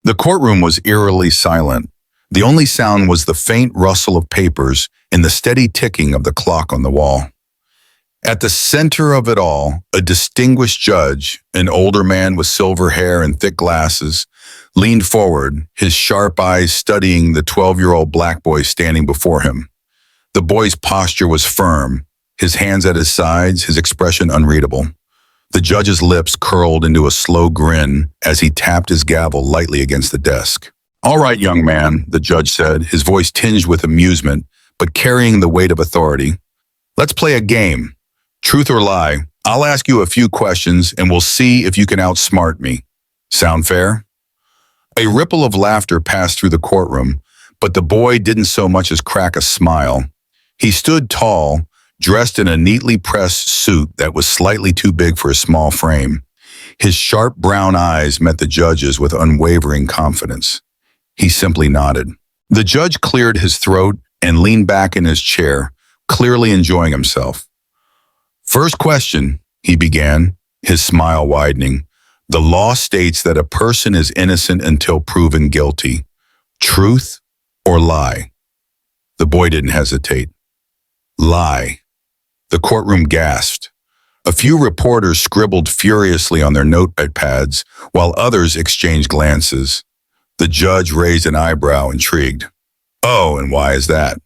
The courtroom was eerily silent. The only sound was the faint rustle of papers and the steady ticking of the clock on the wall. At the center of it all, a distinguished judge, an older man with silver hair and thick glasses, leaned forward, his sharp eyes studying the 12-year-old black boy standing before him. The boy's posture was firm, his hands at his sides, his expression unreadable. The judge's lips curled into a slow grin as he tapped his gavel lightly against the desk. "All right, young man," the judge said, his voice tinged with amusement, but carrying the weight of authority. "Let's play a game. Truth or lie. I'll ask you a few questions and we'll see if you can outsmart me. Sound fair?" A ripple of laughter passed through the courtroom, but the boy didn't so much as crack a smile. He stood tall, dressed in a neatly pressed suit that was slightly too big for his small frame. His sharp brown eyes met the judge's with unwavering confidence. He simply nodded. The judge cleared his throat and leaned back in his chair, clearly enjoying himself. "First question," he began, his smile widening. "The law states that a person is innocent until proven guilty. Truth or lie?" The boy didn't hesitate. "Lie." The courtroom gasped. A few reporters scribbled furiously on their notepads, while others exchanged glances. The judge raised an eyebrow, intrigued. "Oh, and why is that?"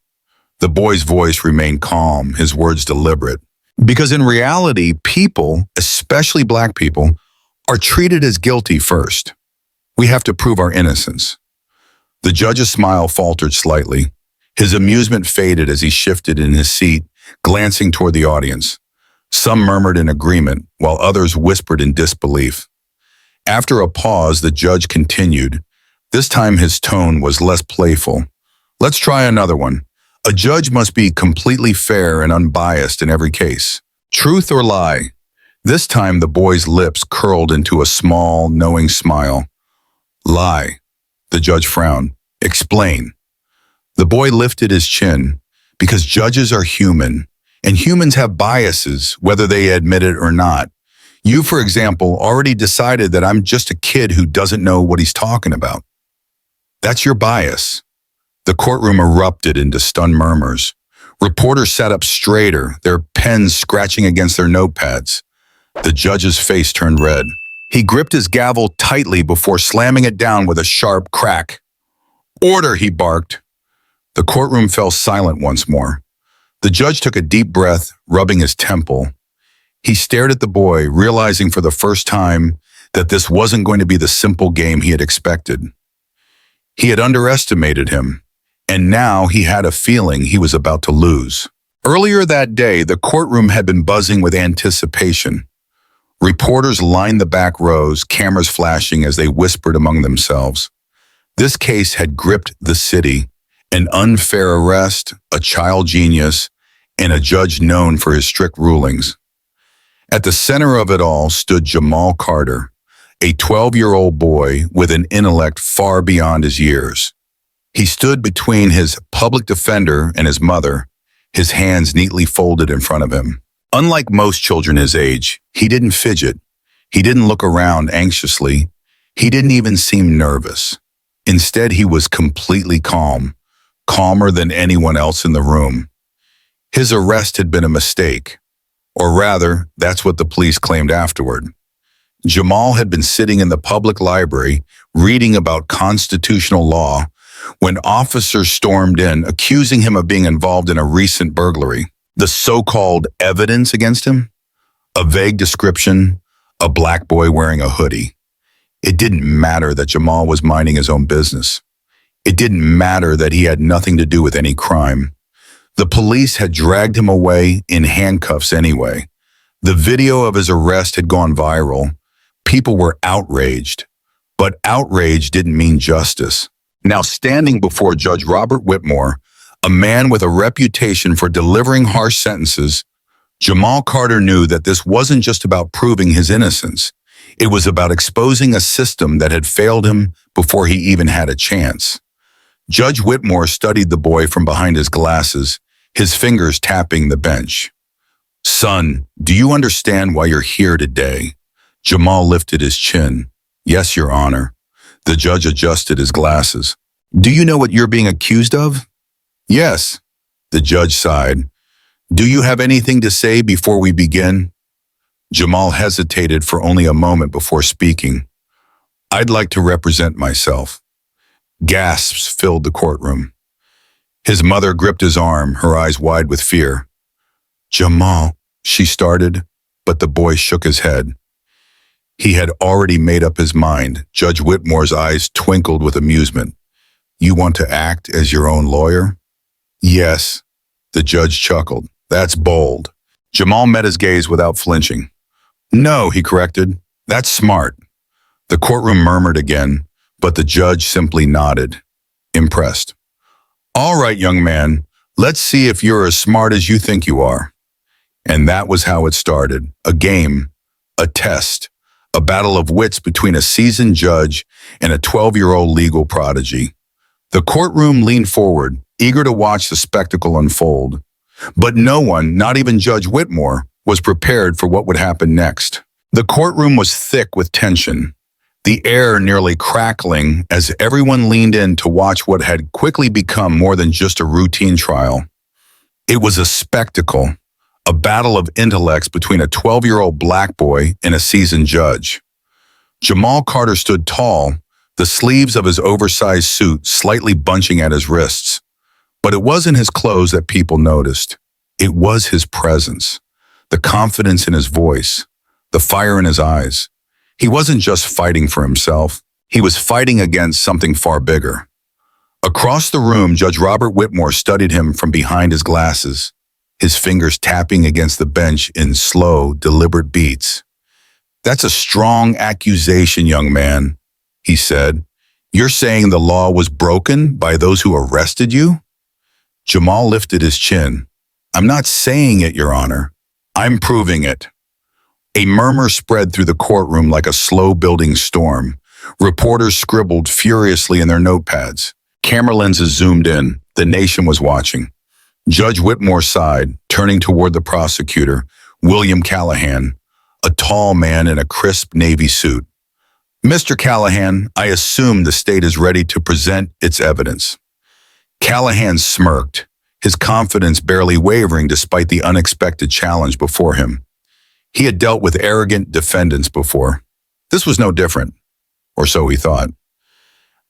The boy's voice remained calm, his words deliberate. "Because in reality, people, especially black people, are treated as guilty first. We have to prove our innocence." The judge's smile faltered slightly. His amusement faded as he shifted in his seat, glancing toward the audience. Some murmured in agreement, while others whispered in disbelief. After a pause, the judge continued. This time his tone was less playful. "Let's try another one. A judge must be completely fair and unbiased in every case. Truth or lie?" This time the boy's lips curled into a small, knowing smile. "Lie." The judge frowned. "Explain." The boy lifted his chin. "Because judges are human, and humans have biases, whether they admit it or not. You, for example, already decided that I'm just a kid who doesn't know what he's talking about. That's your bias." The courtroom erupted into stunned murmurs. Reporters sat up straighter, their pens scratching against their notepads. The judge's face turned red. He gripped his gavel tightly before slamming it down with a sharp crack. "Order," he barked. The courtroom fell silent once more. The judge took a deep breath, rubbing his temple. He stared at the boy, realizing for the first time that this wasn't going to be the simple game he had expected. He had underestimated him, and now he had a feeling he was about to lose. Earlier that day, the courtroom had been buzzing with anticipation. Reporters lined the back rows, cameras flashing as they whispered among themselves. This case had gripped the city. An unfair arrest, a child genius, and a judge known for his strict rulings. At the center of it all stood Jamal Carter, a 12-year-old boy with an intellect far beyond his years. He stood between his public defender and his mother, his hands neatly folded in front of him. Unlike most children his age, he didn't fidget. He didn't look around anxiously. He didn't even seem nervous. Instead, he was completely calm. Calmer than anyone else in the room. His arrest had been a mistake, or rather, that's what the police claimed afterward. Jamal had been sitting in the public library reading about constitutional law when officers stormed in, accusing him of being involved in a recent burglary. The so-called evidence against him? A vague description, a black boy wearing a hoodie. It didn't matter that Jamal was minding his own business. It didn't matter that he had nothing to do with any crime. The police had dragged him away in handcuffs anyway. The video of his arrest had gone viral. People were outraged. But outrage didn't mean justice. Now standing before Judge Robert Whitmore, a man with a reputation for delivering harsh sentences, Jamal Carter knew that this wasn't just about proving his innocence. It was about exposing a system that had failed him before he even had a chance. Judge Whitmore studied the boy from behind his glasses, his fingers tapping the bench. "Son, do you understand why you're here today?" Jamal lifted his chin. "Yes, Your Honor." The judge adjusted his glasses. Do you know what you're being accused of? Yes. The judge sighed. Do you have anything to say before we begin? Jamal hesitated for only a moment before speaking. I'd like to represent myself. Gasps filled the courtroom. His mother gripped his arm, her eyes wide with fear. Jamal, she started, but the boy shook his head. He had already made up his mind. Judge Whitmore's eyes twinkled with amusement. You want to act as your own lawyer? Yes, the judge chuckled. That's bold. Jamal met his gaze without flinching. No, he corrected. That's smart. The courtroom murmured again, but the judge simply nodded, impressed. All right, young man, let's see if you're as smart as you think you are. And that was how it started. A game, a test, a battle of wits between a seasoned judge and a 12-year-old legal prodigy. The courtroom leaned forward, eager to watch the spectacle unfold. But no one, not even Judge Whitmore, was prepared for what would happen next. The courtroom was thick with tension, the air nearly crackling as everyone leaned in to watch what had quickly become more than just a routine trial. It was a spectacle, a battle of intellects between a 12-year-old black boy and a seasoned judge. Jamal Carter stood tall, the sleeves of his oversized suit slightly bunching at his wrists. But it wasn't his clothes that people noticed. It was his presence, the confidence in his voice, the fire in his eyes. He wasn't just fighting for himself. He was fighting against something far bigger. Across the room, Judge Robert Whitmore studied him from behind his glasses, his fingers tapping against the bench in slow, deliberate beats. That's a strong accusation, young man, he said. You're saying the law was broken by those who arrested you? Jamal lifted his chin. I'm not saying it, Your Honor. I'm proving it. A murmur spread through the courtroom like a slow-building storm. Reporters scribbled furiously in their notepads. Camera lenses zoomed in. The nation was watching. Judge Whitmore sighed, turning toward the prosecutor, William Callahan, a tall man in a crisp navy suit. Mr. Callahan, I assume the state is ready to present its evidence. Callahan smirked, his confidence barely wavering despite the unexpected challenge before him. He had dealt with arrogant defendants before. This was no different, or so he thought.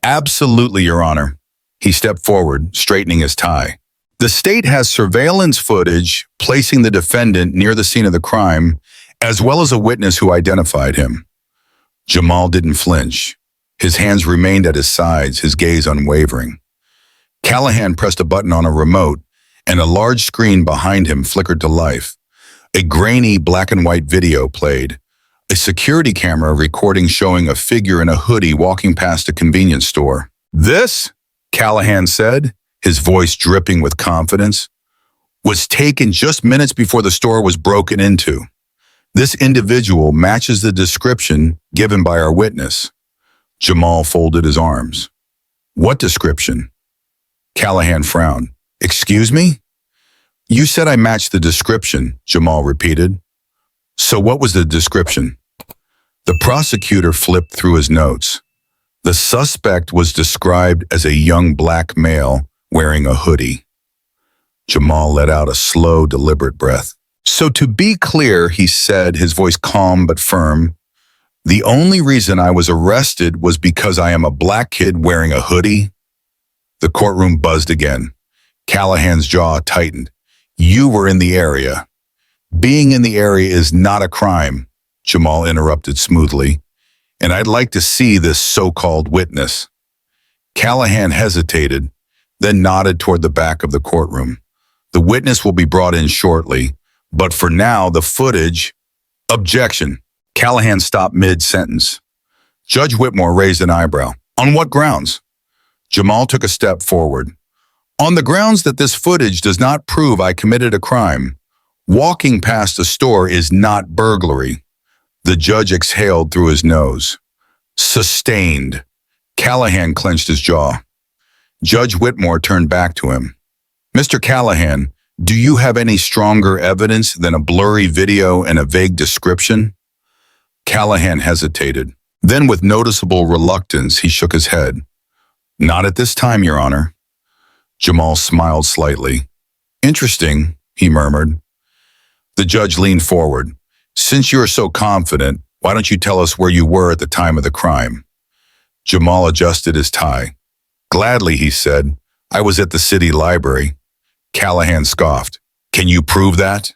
Absolutely, Your Honor. He stepped forward, straightening his tie. The state has surveillance footage placing the defendant near the scene of the crime, as well as a witness who identified him. Jamal didn't flinch. His hands remained at his sides, his gaze unwavering. Callahan pressed a button on a remote, and a large screen behind him flickered to life. A grainy black and white video played, a security camera recording showing a figure in a hoodie walking past a convenience store. This, Callahan said, his voice dripping with confidence, was taken just minutes before the store was broken into. This individual matches the description given by our witness. Jamal folded his arms. What description? Callahan frowned. Excuse me? You said I matched the description, Jamal repeated. So what was the description? The prosecutor flipped through his notes. The suspect was described as a young black male wearing a hoodie. Jamal let out a slow, deliberate breath. So to be clear, he said, his voice calm but firm, the only reason I was arrested was because I am a black kid wearing a hoodie? The courtroom buzzed again. Callahan's jaw tightened. You were in the area. Being in the area is not a crime, Jamal interrupted smoothly, and I'd like to see this so-called witness. Callahan hesitated, then nodded toward the back of the courtroom. The witness will be brought in shortly, but for now, the footage... Objection. Callahan stopped mid-sentence. Judge Whitmore raised an eyebrow. On what grounds? Jamal took a step forward. On the grounds that this footage does not prove I committed a crime. Walking past a store is not burglary. The judge exhaled through his nose. Sustained. Callahan clenched his jaw. Judge Whitmore turned back to him. Mr. Callahan, do you have any stronger evidence than a blurry video and a vague description? Callahan hesitated. Then, with noticeable reluctance, he shook his head. Not at this time, Your Honor. Jamal smiled slightly. Interesting, he murmured. The judge leaned forward. Since you are so confident, why don't you tell us where you were at the time of the crime? Jamal adjusted his tie. Gladly, he said. I was at the city library. Callahan scoffed. Can you prove that?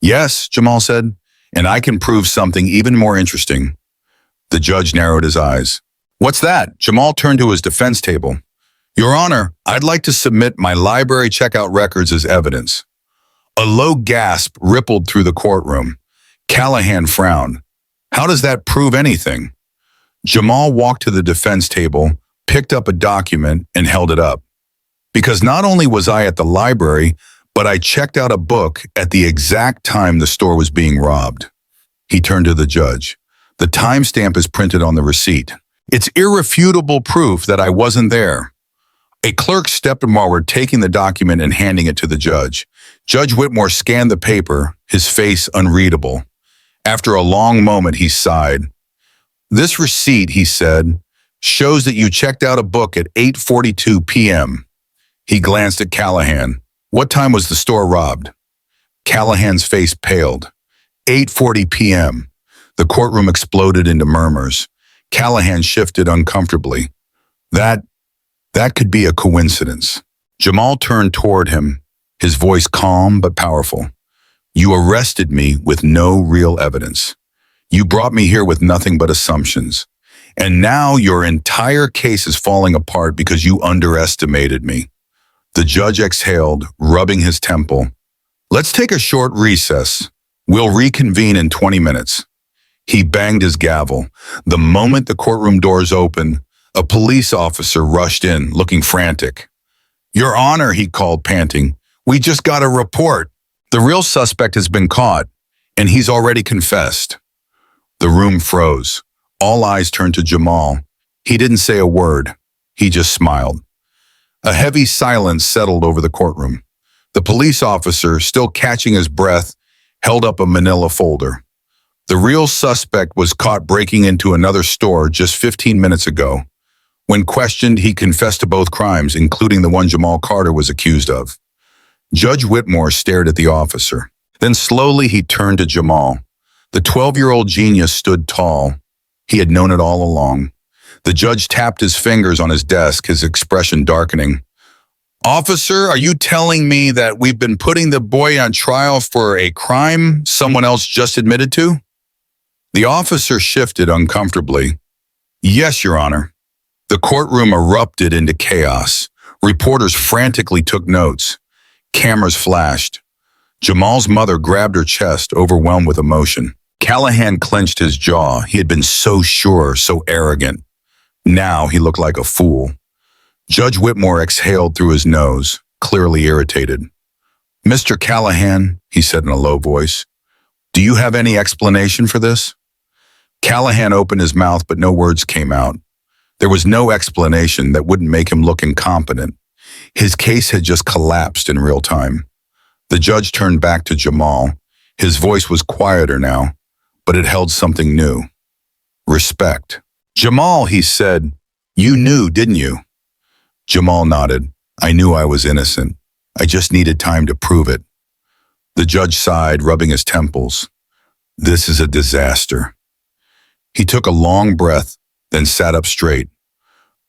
Yes, Jamal said, and I can prove something even more interesting. The judge narrowed his eyes. What's that? Jamal turned to his defense table. Your Honor, I'd like to submit my library checkout records as evidence. A low gasp rippled through the courtroom. Callahan frowned. How does that prove anything? Jamal walked to the defense table, picked up a document, and held it up. Because not only was I at the library, but I checked out a book at the exact time the store was being robbed. He turned to the judge. The timestamp is printed on the receipt. It's irrefutable proof that I wasn't there. A clerk stepped forward, taking the document and handing it to the judge. Judge Whitmore scanned the paper, his face unreadable. After a long moment, he sighed. This receipt, he said, shows that you checked out a book at 8:42 p.m. He glanced at Callahan. What time was the store robbed? Callahan's face paled. 8:40 p.m. The courtroom exploded into murmurs. Callahan shifted uncomfortably. That could be a coincidence. Jamal turned toward him, his voice calm but powerful. You arrested me with no real evidence. You brought me here with nothing but assumptions. And now your entire case is falling apart because you underestimated me. The judge exhaled, rubbing his temple. Let's take a short recess. We'll reconvene in 20 minutes. He banged his gavel. The moment the courtroom doors opened, a police officer rushed in, looking frantic. Your Honor, he called, panting. We just got a report. The real suspect has been caught, and he's already confessed. The room froze. All eyes turned to Jamal. He didn't say a word. He just smiled. A heavy silence settled over the courtroom. The police officer, still catching his breath, held up a manila folder. The real suspect was caught breaking into another store just 15 minutes ago. When questioned, he confessed to both crimes, including the one Jamal Carter was accused of. Judge Whitmore stared at the officer. Then slowly he turned to Jamal. The 12-year-old genius stood tall. He had known it all along. The judge tapped his fingers on his desk, his expression darkening. Officer, are you telling me that we've been putting the boy on trial for a crime someone else just admitted to? The officer shifted uncomfortably. Yes, Your Honor. The courtroom erupted into chaos. Reporters frantically took notes. Cameras flashed. Jamal's mother grabbed her chest, overwhelmed with emotion. Callahan clenched his jaw. He had been so sure, so arrogant. Now he looked like a fool. Judge Whitmore exhaled through his nose, clearly irritated. Mr. Callahan, he said in a low voice, do you have any explanation for this? Callahan opened his mouth, but no words came out. There was no explanation that wouldn't make him look incompetent. His case had just collapsed in real time. The judge turned back to Jamal. His voice was quieter now, but it held something new. Respect. Jamal, he said, you knew, didn't you? Jamal nodded. I knew I was innocent. I just needed time to prove it. The judge sighed, rubbing his temples. This is a disaster. He took a long breath, then sat up straight.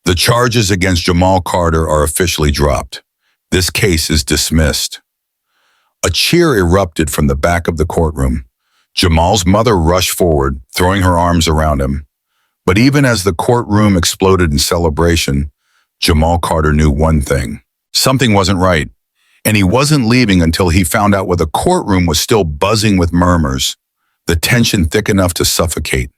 The charges against Jamal Carter are officially dropped. This case is dismissed. A cheer erupted from the back of the courtroom. Jamal's mother rushed forward, throwing her arms around him. But even as the courtroom exploded in celebration, Jamal Carter knew one thing. Something wasn't right, and he wasn't leaving until he found out why the courtroom was still buzzing with murmurs, the tension thick enough to suffocate.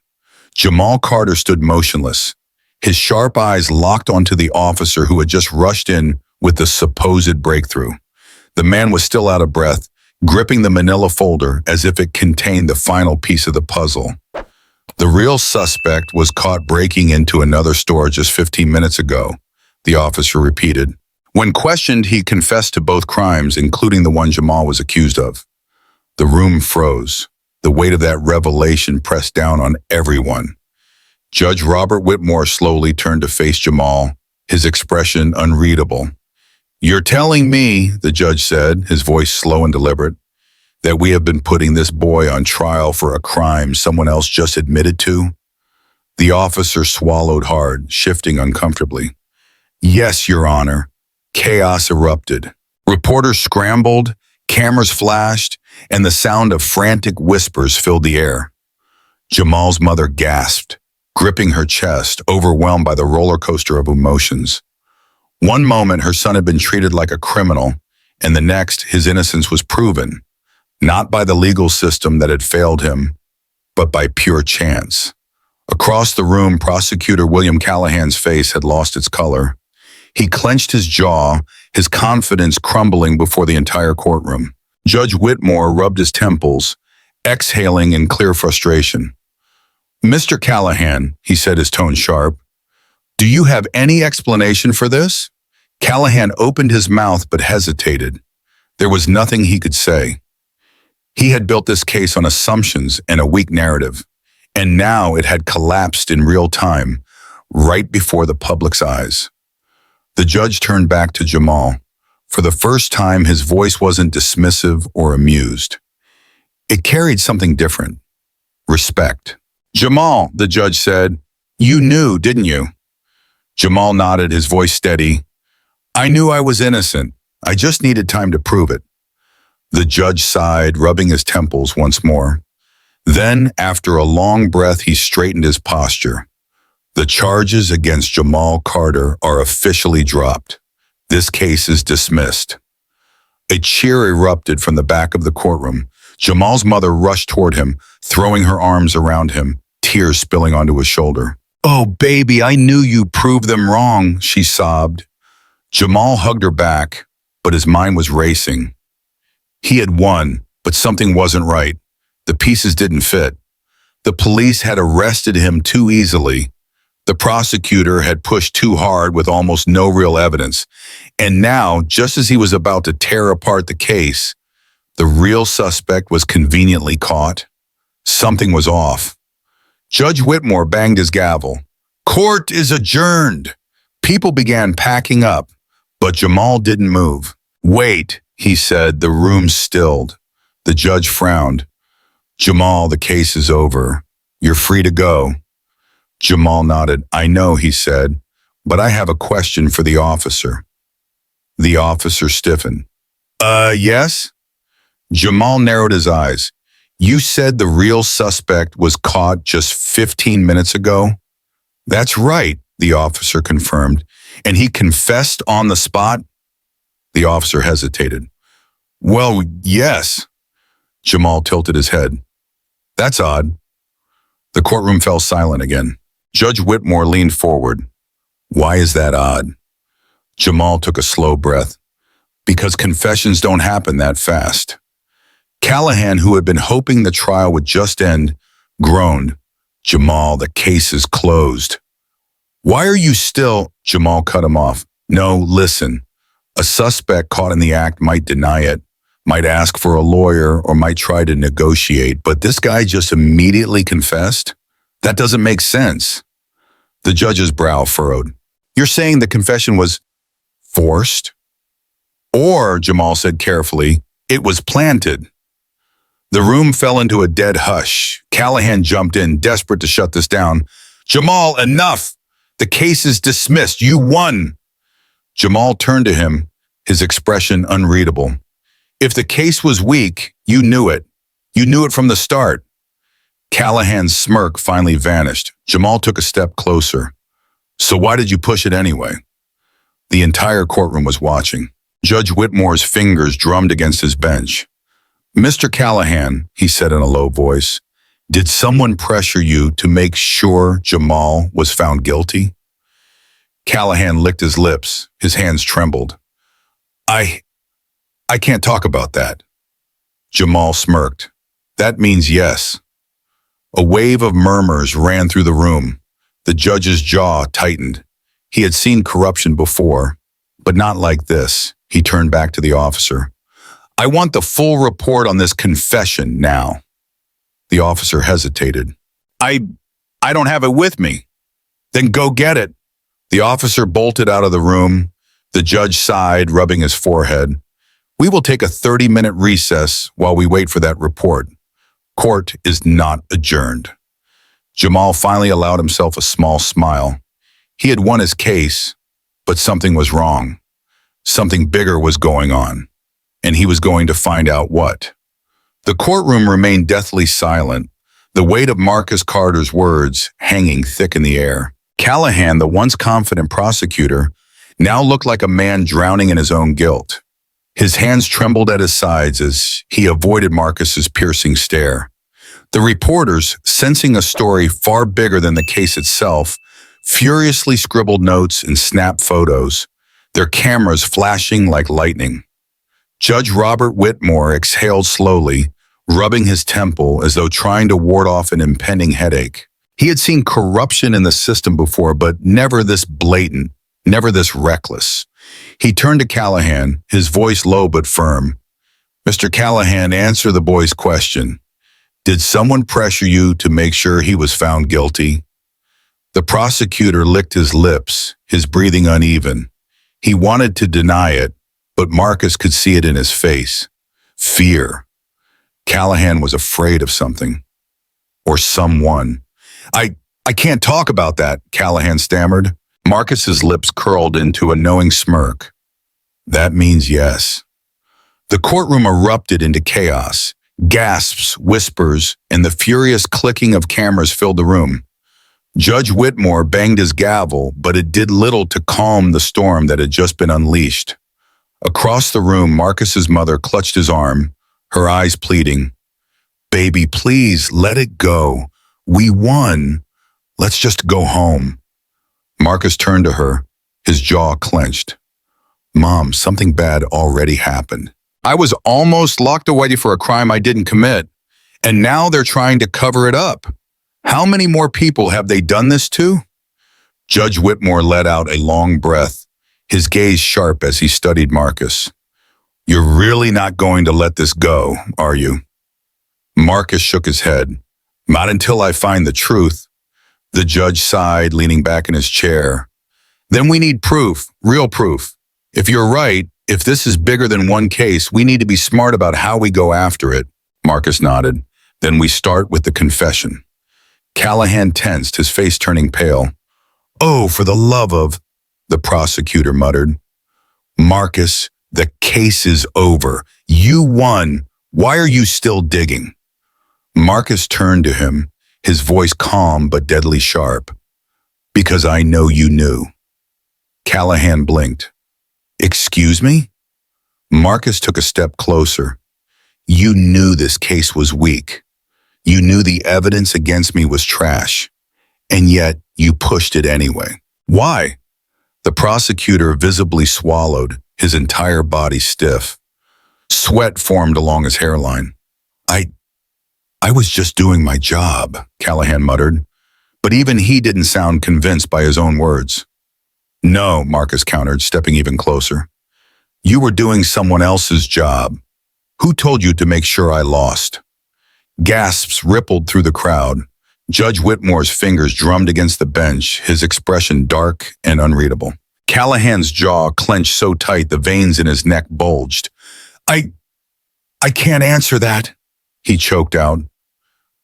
Jamal Carter stood motionless, his sharp eyes locked onto the officer who had just rushed in with the supposed breakthrough. The man was still out of breath, gripping the manila folder as if it contained the final piece of the puzzle. The real suspect was caught breaking into another store just 15 minutes ago, the officer repeated. When questioned, he confessed to both crimes, including the one Jamal was accused of. The room froze. The weight of that revelation pressed down on everyone. Judge Robert Whitmore slowly turned to face Jamal, his expression unreadable. "You're telling me," the judge said, his voice slow and deliberate, "that we have been putting this boy on trial for a crime someone else just admitted to?" The officer swallowed hard, shifting uncomfortably. "Yes, Your Honor." Chaos erupted. Reporters scrambled, cameras flashed, and the sound of frantic whispers filled the air. Jamal's mother gasped, gripping her chest, overwhelmed by the roller coaster of emotions. One moment her son had been treated like a criminal, and the next his innocence was proven, not by the legal system that had failed him, but by pure chance. Across the room, Prosecutor William Callahan's face had lost its color. He clenched his jaw, his confidence crumbling before the entire courtroom. Judge Whitmore rubbed his temples, exhaling in clear frustration. "Mr. Callahan," he said, his tone sharp, "do you have any explanation for this?" Callahan opened his mouth but hesitated. There was nothing he could say. He had built this case on assumptions and a weak narrative, and now it had collapsed in real time, right before the public's eyes. The judge turned back to Jamal. For the first time, his voice wasn't dismissive or amused. It carried something different. Respect. "Jamal," the judge said, "you knew, didn't you?" Jamal nodded, his voice steady. "I knew I was innocent. I just needed time to prove it." The judge sighed, rubbing his temples once more. Then, after a long breath, he straightened his posture. "The charges against Jamal Carter are officially dropped. This case is dismissed." A cheer erupted from the back of the courtroom. Jamal's mother rushed toward him, throwing her arms around him, tears spilling onto his shoulder. "Oh, baby, I knew you proved them wrong," she sobbed. Jamal hugged her back, but his mind was racing. He had won, but something wasn't right. The pieces didn't fit. The police had arrested him too easily. The prosecutor had pushed too hard with almost no real evidence. And now, just as he was about to tear apart the case, the real suspect was conveniently caught. Something was off. Judge Whitmore banged his gavel. "Court is adjourned." People began packing up, but Jamal didn't move. "Wait," he said. The room stilled. The judge frowned. "Jamal, the case is over. You're free to go." Jamal nodded. "I know," he said, "but I have a question for the officer." The officer stiffened. Yes?" Jamal narrowed his eyes. "You said the real suspect was caught just 15 minutes ago?" "That's right," the officer confirmed. "And he confessed on the spot?" The officer hesitated. "Well, yes." Jamal tilted his head. "That's odd." The courtroom fell silent again. Judge Whitmore leaned forward. "Why is that odd?" Jamal took a slow breath. "Because confessions don't happen that fast." Callahan, who had been hoping the trial would just end, groaned. "Jamal, the case is closed." "Why are you still—" Jamal cut him off. "No, listen. A suspect caught in the act might deny it, might ask for a lawyer, or might try to negotiate, but this guy just immediately confessed? That doesn't make sense." The judge's brow furrowed. "You're saying the confession was forced?" "Or," Jamal said carefully, "it was planted." The room fell into a dead hush. Callahan jumped in, desperate to shut this down. "Jamal, enough! The case is dismissed. You won!" Jamal turned to him, his expression unreadable. "If the case was weak, you knew it. You knew it from the start." Callahan's smirk finally vanished. Jamal took a step closer. "So why did you push it anyway?" The entire courtroom was watching. Judge Whitmore's fingers drummed against his bench. "Mr. Callahan," he said in a low voice, "did someone pressure you to make sure Jamal was found guilty?" Callahan licked his lips. His hands trembled. I can't talk about that." Jamal smirked. "That means yes." A wave of murmurs ran through the room. The judge's jaw tightened. He had seen corruption before, but not like this. He turned back to the officer. "I want the full report on this confession now." The officer hesitated. I don't have it with me. Then go get it. The officer bolted out of the room. The judge sighed, rubbing his forehead. We will take a 30-minute recess while we wait for that report. Court is not adjourned. Jamal finally allowed himself a small smile. He had won his case, but something was wrong. Something bigger was going on, and he was going to find out what. The courtroom remained deathly silent, the weight of Marcus Carter's words hanging thick in the air. Callahan, the once confident prosecutor, now looked like a man drowning in his own guilt. His hands trembled at his sides as he avoided Marcus's piercing stare. The reporters, sensing a story far bigger than the case itself, furiously scribbled notes and snapped photos, their cameras flashing like lightning. Judge Robert Whitmore exhaled slowly, rubbing his temple as though trying to ward off an impending headache. He had seen corruption in the system before, but never this blatant, never this reckless. He turned to Callahan, his voice low but firm. Mr. Callahan, answer the boy's question. Did someone pressure you to make sure he was found guilty? The prosecutor licked his lips, his breathing uneven. He wanted to deny it, but Marcus could see it in his face. Fear. Callahan was afraid of something. Or someone. I can't talk about that, Callahan stammered. Marcus's lips curled into a knowing smirk. That means yes. The courtroom erupted into chaos. Gasps, whispers, and the furious clicking of cameras filled the room. Judge Whitmore banged his gavel, but it did little to calm the storm that had just been unleashed. Across the room, Marcus's mother clutched his arm, her eyes pleading. Baby, please, let it go. We won. Let's just go home. Marcus turned to her, his jaw clenched. Mom, something bad already happened. I was almost locked away for a crime I didn't commit, and now they're trying to cover it up. How many more people have they done this to? Judge Whitmore let out a long breath, his gaze sharp as he studied Marcus. You're really not going to let this go, are you? Marcus shook his head. Not until I find the truth. The judge sighed, leaning back in his chair. Then we need proof, real proof. If you're right, if this is bigger than one case, we need to be smart about how we go after it. Marcus nodded. Then we start with the confession. Callahan tensed, his face turning pale. Oh, for the love of, the prosecutor muttered. Marcus, the case is over. You won. Why are you still digging? Marcus turned to him, his voice calm but deadly sharp. Because I know you knew. Callahan blinked. Excuse me? Marcus took a step closer. You knew this case was weak. You knew the evidence against me was trash. And yet you pushed it anyway. Why? The prosecutor visibly swallowed, his entire body stiff. Sweat formed along his hairline. I was just doing my job, Callahan muttered. But even he didn't sound convinced by his own words. No, Marcus countered, stepping even closer. You were doing someone else's job. Who told you to make sure I lost? Gasps rippled through the crowd. Judge Whitmore's fingers drummed against the bench, his expression dark and unreadable. Callahan's jaw clenched so tight the veins in his neck bulged. I can't answer that, he choked out.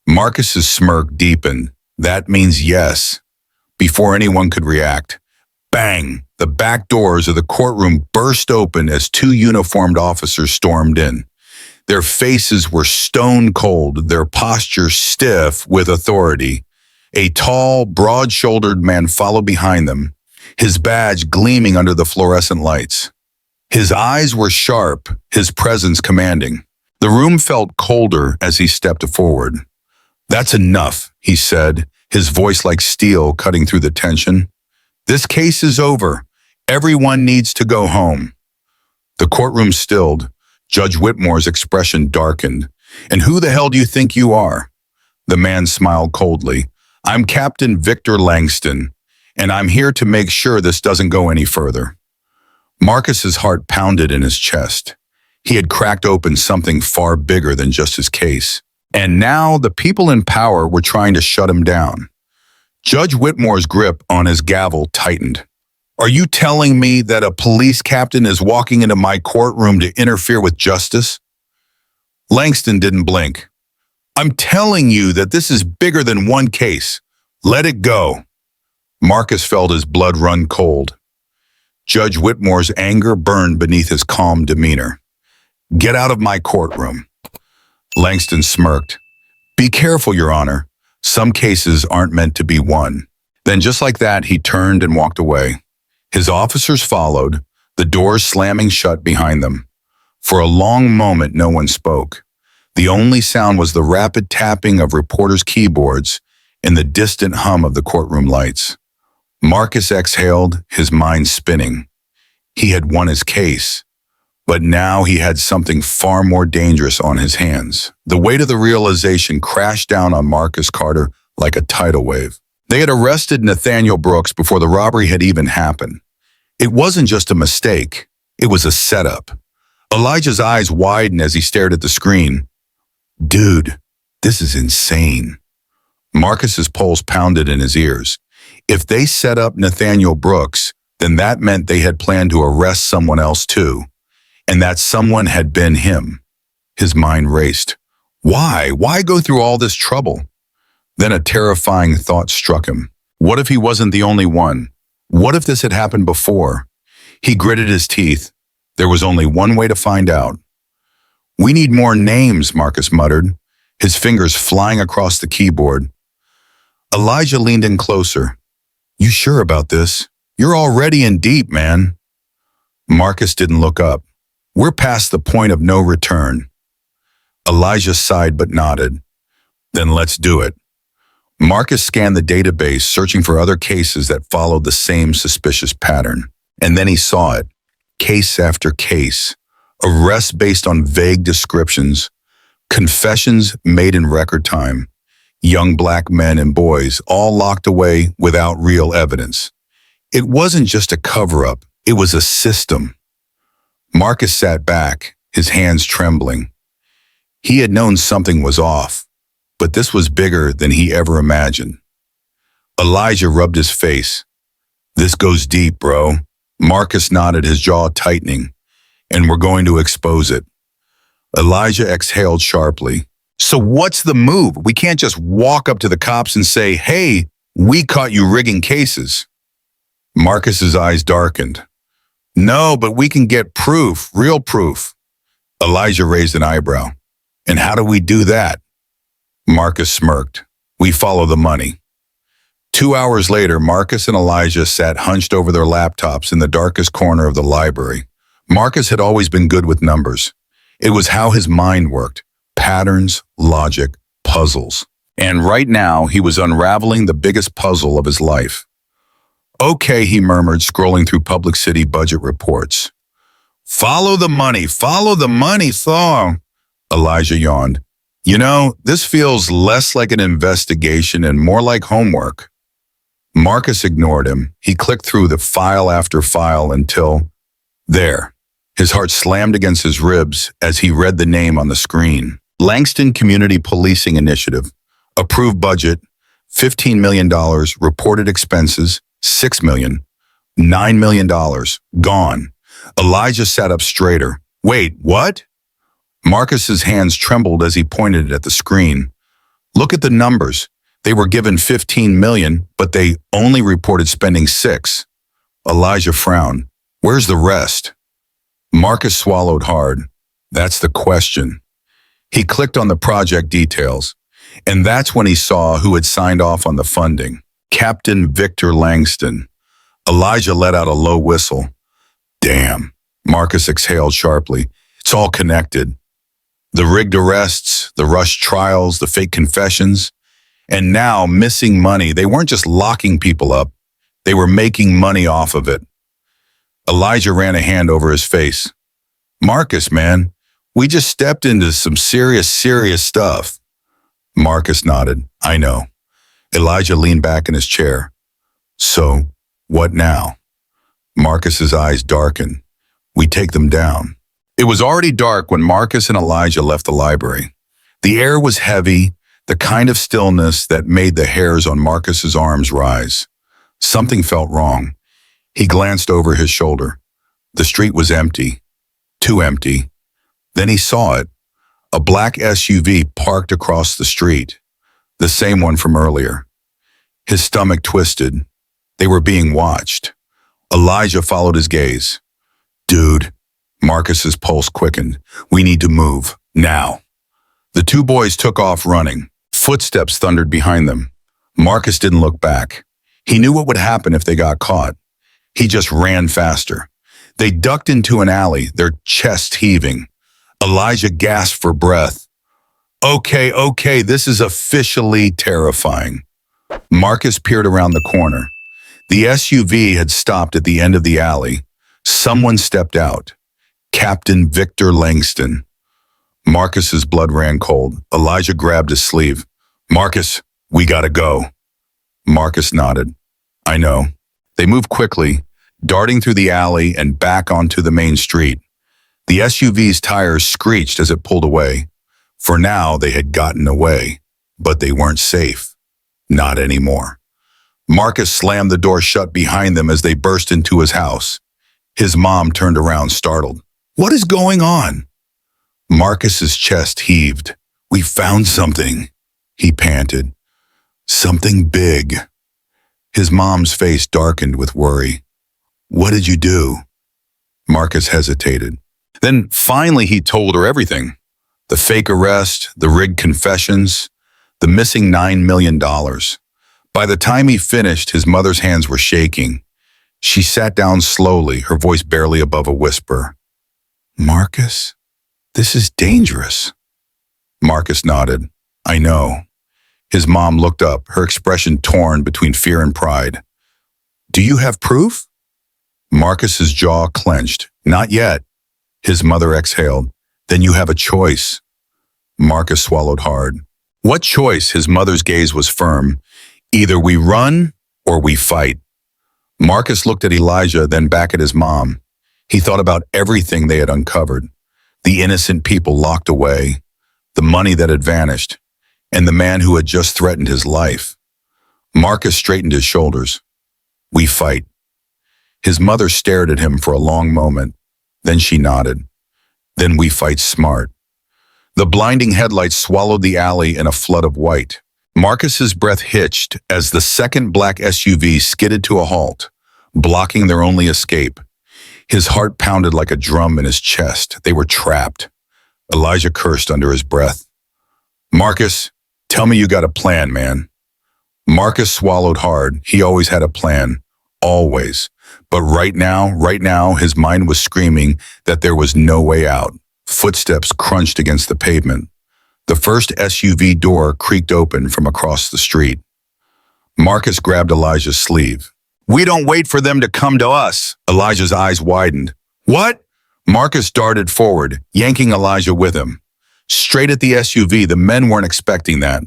Marcus's smirk deepened. That means yes. Before anyone could react, bang, the back doors of the courtroom burst open as two uniformed officers stormed in. Their faces were stone cold, their posture stiff with authority. A tall, broad-shouldered man followed behind them, his badge gleaming under the fluorescent lights. His eyes were sharp, his presence commanding. The room felt colder as he stepped forward. That's enough, he said, his voice like steel cutting through the tension. This case is over. Everyone needs to go home. The courtroom stilled. Judge Whitmore's expression darkened. And who the hell do you think you are? The man smiled coldly. I'm Captain Victor Langston, and I'm here to make sure this doesn't go any further. Marcus's heart pounded in his chest. He had cracked open something far bigger than just his case. And now the people in power were trying to shut him down. Judge Whitmore's grip on his gavel tightened. Are you telling me that a police captain is walking into my courtroom to interfere with justice? Langston didn't blink. I'm telling you that this is bigger than one case. Let it go. Marcus felt his blood run cold. Judge Whitmore's anger burned beneath his calm demeanor. Get out of my courtroom. Langston smirked. Be careful, Your Honor. Some cases aren't meant to be won. Then just like that, he turned and walked away. His officers followed, the doors slamming shut behind them. For a long moment, no one spoke. The only sound was the rapid tapping of reporters' keyboards and the distant hum of the courtroom lights. Marcus exhaled, his mind spinning. He had won his case, but now he had something far more dangerous on his hands. The weight of the realization crashed down on Marcus Carter like a tidal wave. They had arrested Nathaniel Brooks before the robbery had even happened. It wasn't just a mistake, it was a setup. Elijah's eyes widened as he stared at the screen. Dude, this is insane. Marcus's pulse pounded in his ears. If they set up Nathaniel Brooks, then that meant they had planned to arrest someone else too. And that someone had been him. His mind raced. Why? Why go through all this trouble? Then a terrifying thought struck him. What if he wasn't the only one? What if this had happened before? He gritted his teeth. There was only one way to find out. We need more names, Marcus muttered, his fingers flying across the keyboard. Elijah leaned in closer. You sure about this? You're already in deep, man. Marcus didn't look up. We're past the point of no return. Elijah sighed but nodded. Then let's do it. Marcus scanned the database, searching for other cases that followed the same suspicious pattern. And then he saw it. Case after case. Arrests based on vague descriptions. Confessions made in record time. Young black men and boys, all locked away without real evidence. It wasn't just a cover-up. It was a system. Marcus sat back, his hands trembling. He had known something was off, but this was bigger than he ever imagined. Elijah rubbed his face. This goes deep, bro. Marcus nodded, his jaw tightening. And we're going to expose it. Elijah exhaled sharply. So what's the move? We can't just walk up to the cops and say, hey, we caught you rigging cases. Marcus's eyes darkened. No, but we can get proof, real proof. Elijah raised an eyebrow. And how do we do that? Marcus smirked. We follow the money. 2 hours later, Marcus and Elijah sat hunched over their laptops in the darkest corner of the library. Marcus had always been good with numbers. It was how his mind worked. Patterns, logic, puzzles. And right now, he was unraveling the biggest puzzle of his life. Okay, he murmured, scrolling through Public City budget reports. Follow the money, Thaw. Elijah yawned. You know, this feels less like an investigation and more like homework. Marcus ignored him. He clicked through the file after file until... There. His heart slammed against his ribs as he read the name on the screen. Langston Community Policing Initiative. Approved budget, $15 million. Reported expenses, $6 million. $9 million. Gone. Elijah sat up straighter. Wait, what? Marcus's hands trembled as he pointed at the screen. Look at the numbers. They were given $15 million, but they only reported spending $6 million. Elijah frowned. Where's the rest? Marcus swallowed hard. That's the question. He clicked on the project details, and that's when he saw who had signed off on the funding. Captain Victor Langston. Elijah let out a low whistle. Damn. Marcus exhaled sharply. It's all connected. The rigged arrests, the rushed trials, the fake confessions, and now missing money. They weren't just locking people up. They were making money off of it. Elijah ran a hand over his face. Marcus, man, we just stepped into some serious stuff. Marcus nodded. I know. Elijah leaned back in his chair. So, what now? Marcus's eyes darkened. We take them down. It was already dark when Marcus and Elijah left the library. The air was heavy, The kind of stillness that made the hairs on Marcus's arms rise. Something felt wrong. He glanced over his shoulder. The street was empty. Too empty. Then he saw it. A black SUV parked across the street. The same one from earlier. His stomach twisted. They were being watched. Elijah followed his gaze. Dude, Marcus's pulse quickened. We need to move. Now. The two boys took off running. Footsteps thundered behind them. Marcus didn't look back. He knew what would happen if they got caught. He just ran faster. They ducked into an alley, their chests heaving. Elijah gasped for breath. Okay, this is officially terrifying. Marcus peered around the corner. The SUV had stopped at the end of the alley. Someone stepped out. Captain Victor Langston. Marcus's blood ran cold. Elijah grabbed his sleeve. Marcus, we gotta go. Marcus nodded. I know. They moved quickly, darting through the alley and back onto the main street. The SUV's tires screeched as it pulled away. For now, they had gotten away, but they weren't safe. Not anymore. Marcus slammed the door shut behind them as they burst into his house. His mom turned around, startled. What is going on? Marcus's chest heaved. We found something, he panted. Something big. His mom's face darkened with worry. What did you do? Marcus hesitated. Then finally he told her everything. The fake arrest, the rigged confessions, the missing $9 million. By the time he finished, his mother's hands were shaking. She sat down slowly, her voice barely above a whisper. Marcus, this is dangerous. Marcus nodded. I know. His mom looked up, her expression torn between fear and pride. Do you have proof? Marcus's jaw clenched. Not yet. His mother exhaled. Then you have a choice. Marcus swallowed hard. What choice? His mother's gaze was firm. Either we run or we fight. Marcus looked at Elijah, then back at his mom. He thought about everything they had uncovered. The innocent people locked away, the money that had vanished, and the man who had just threatened his life. Marcus straightened his shoulders. We fight. His mother stared at him for a long moment. Then she nodded. Then we fight smart. The blinding headlights swallowed the alley in a flood of white. Marcus's breath hitched as the second black SUV skidded to a halt, blocking their only escape. His heart pounded like a drum in his chest. They were trapped. Elijah cursed under his breath. Marcus, tell me you got a plan, man. Marcus swallowed hard. He always had a plan. Always. But right now, his mind was screaming that there was no way out. Footsteps crunched against the pavement. The first SUV door creaked open from across the street. Marcus grabbed Elijah's sleeve. We don't wait for them to come to us. Elijah's eyes widened. What? Marcus darted forward, yanking Elijah with him. Straight at the SUV, the men weren't expecting that.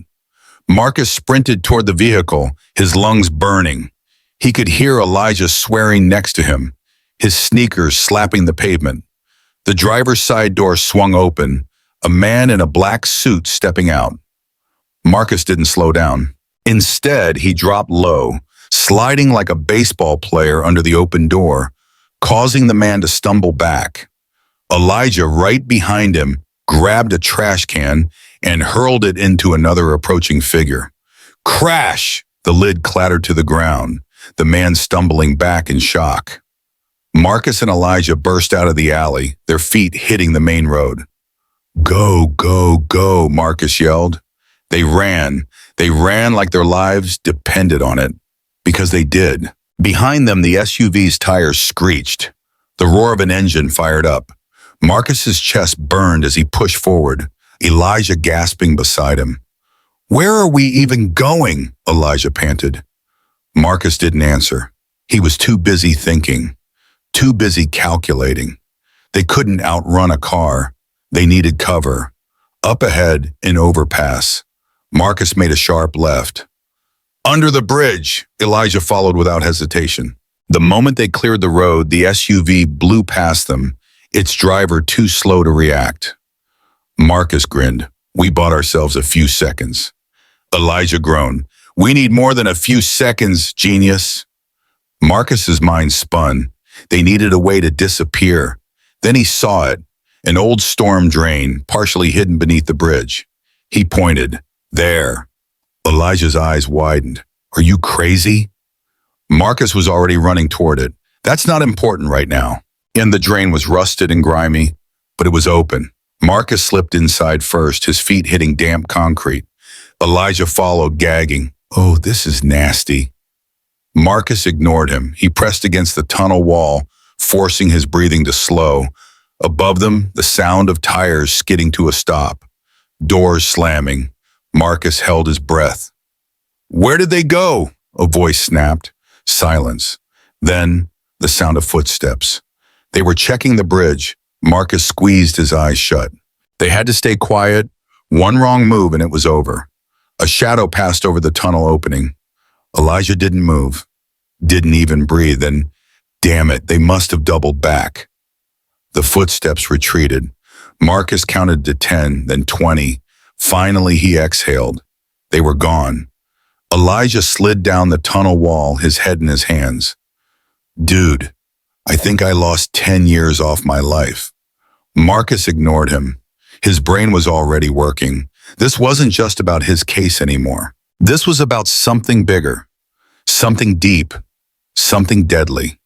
Marcus sprinted toward the vehicle, his lungs burning. He could hear Elijah swearing next to him, his sneakers slapping the pavement. The driver's side door swung open, a man in a black suit stepping out. Marcus didn't slow down. Instead, he dropped low, sliding like a baseball player under the open door, causing the man to stumble back. Elijah, right behind him, grabbed a trash can and hurled it into another approaching figure. Crash! The lid clattered to the ground, the man stumbling back in shock. Marcus and Elijah burst out of the alley, their feet hitting the main road. Go, go, go, Marcus yelled. They ran like their lives depended on it, because they did. Behind them, the SUV's tires screeched. The roar of an engine fired up. Marcus's chest burned as he pushed forward, Elijah gasping beside him. Where are we even going? Elijah panted. Marcus didn't answer. He was too busy thinking, too busy calculating. They couldn't outrun a car. They needed cover. Up ahead, an overpass. Marcus made a sharp left. Under the bridge, Elijah followed without hesitation. The moment they cleared the road, the SUV blew past them, its driver too slow to react. Marcus grinned. We bought ourselves a few seconds. Elijah groaned. We need more than a few seconds, genius. Marcus's mind spun. They needed a way to disappear. Then he saw it, an old storm drain, partially hidden beneath the bridge. He pointed. There. Elijah's eyes widened. Are you crazy? Marcus was already running toward it. That's not important right now. And the drain was rusted and grimy, but it was open. Marcus slipped inside first, his feet hitting damp concrete. Elijah followed, gagging. Oh, this is nasty. Marcus ignored him. He pressed against the tunnel wall, forcing his breathing to slow. Above them, the sound of tires skidding to a stop. Doors slamming. Marcus held his breath. Where did they go? A voice snapped. Silence. Then, the sound of footsteps. They were checking the bridge. Marcus squeezed his eyes shut. They had to stay quiet. One wrong move and it was over. A shadow passed over the tunnel opening. Elijah didn't move. Didn't even breathe. And, damn it, they must have doubled back. The footsteps retreated. Marcus counted to 10, then 20. Finally, he exhaled. They were gone. Elijah slid down the tunnel wall, his head in his hands. Dude, I think I lost 10 years off my life. Marcus ignored him. His brain was already working. This wasn't just about his case anymore. This was about something bigger, something deep, something deadly.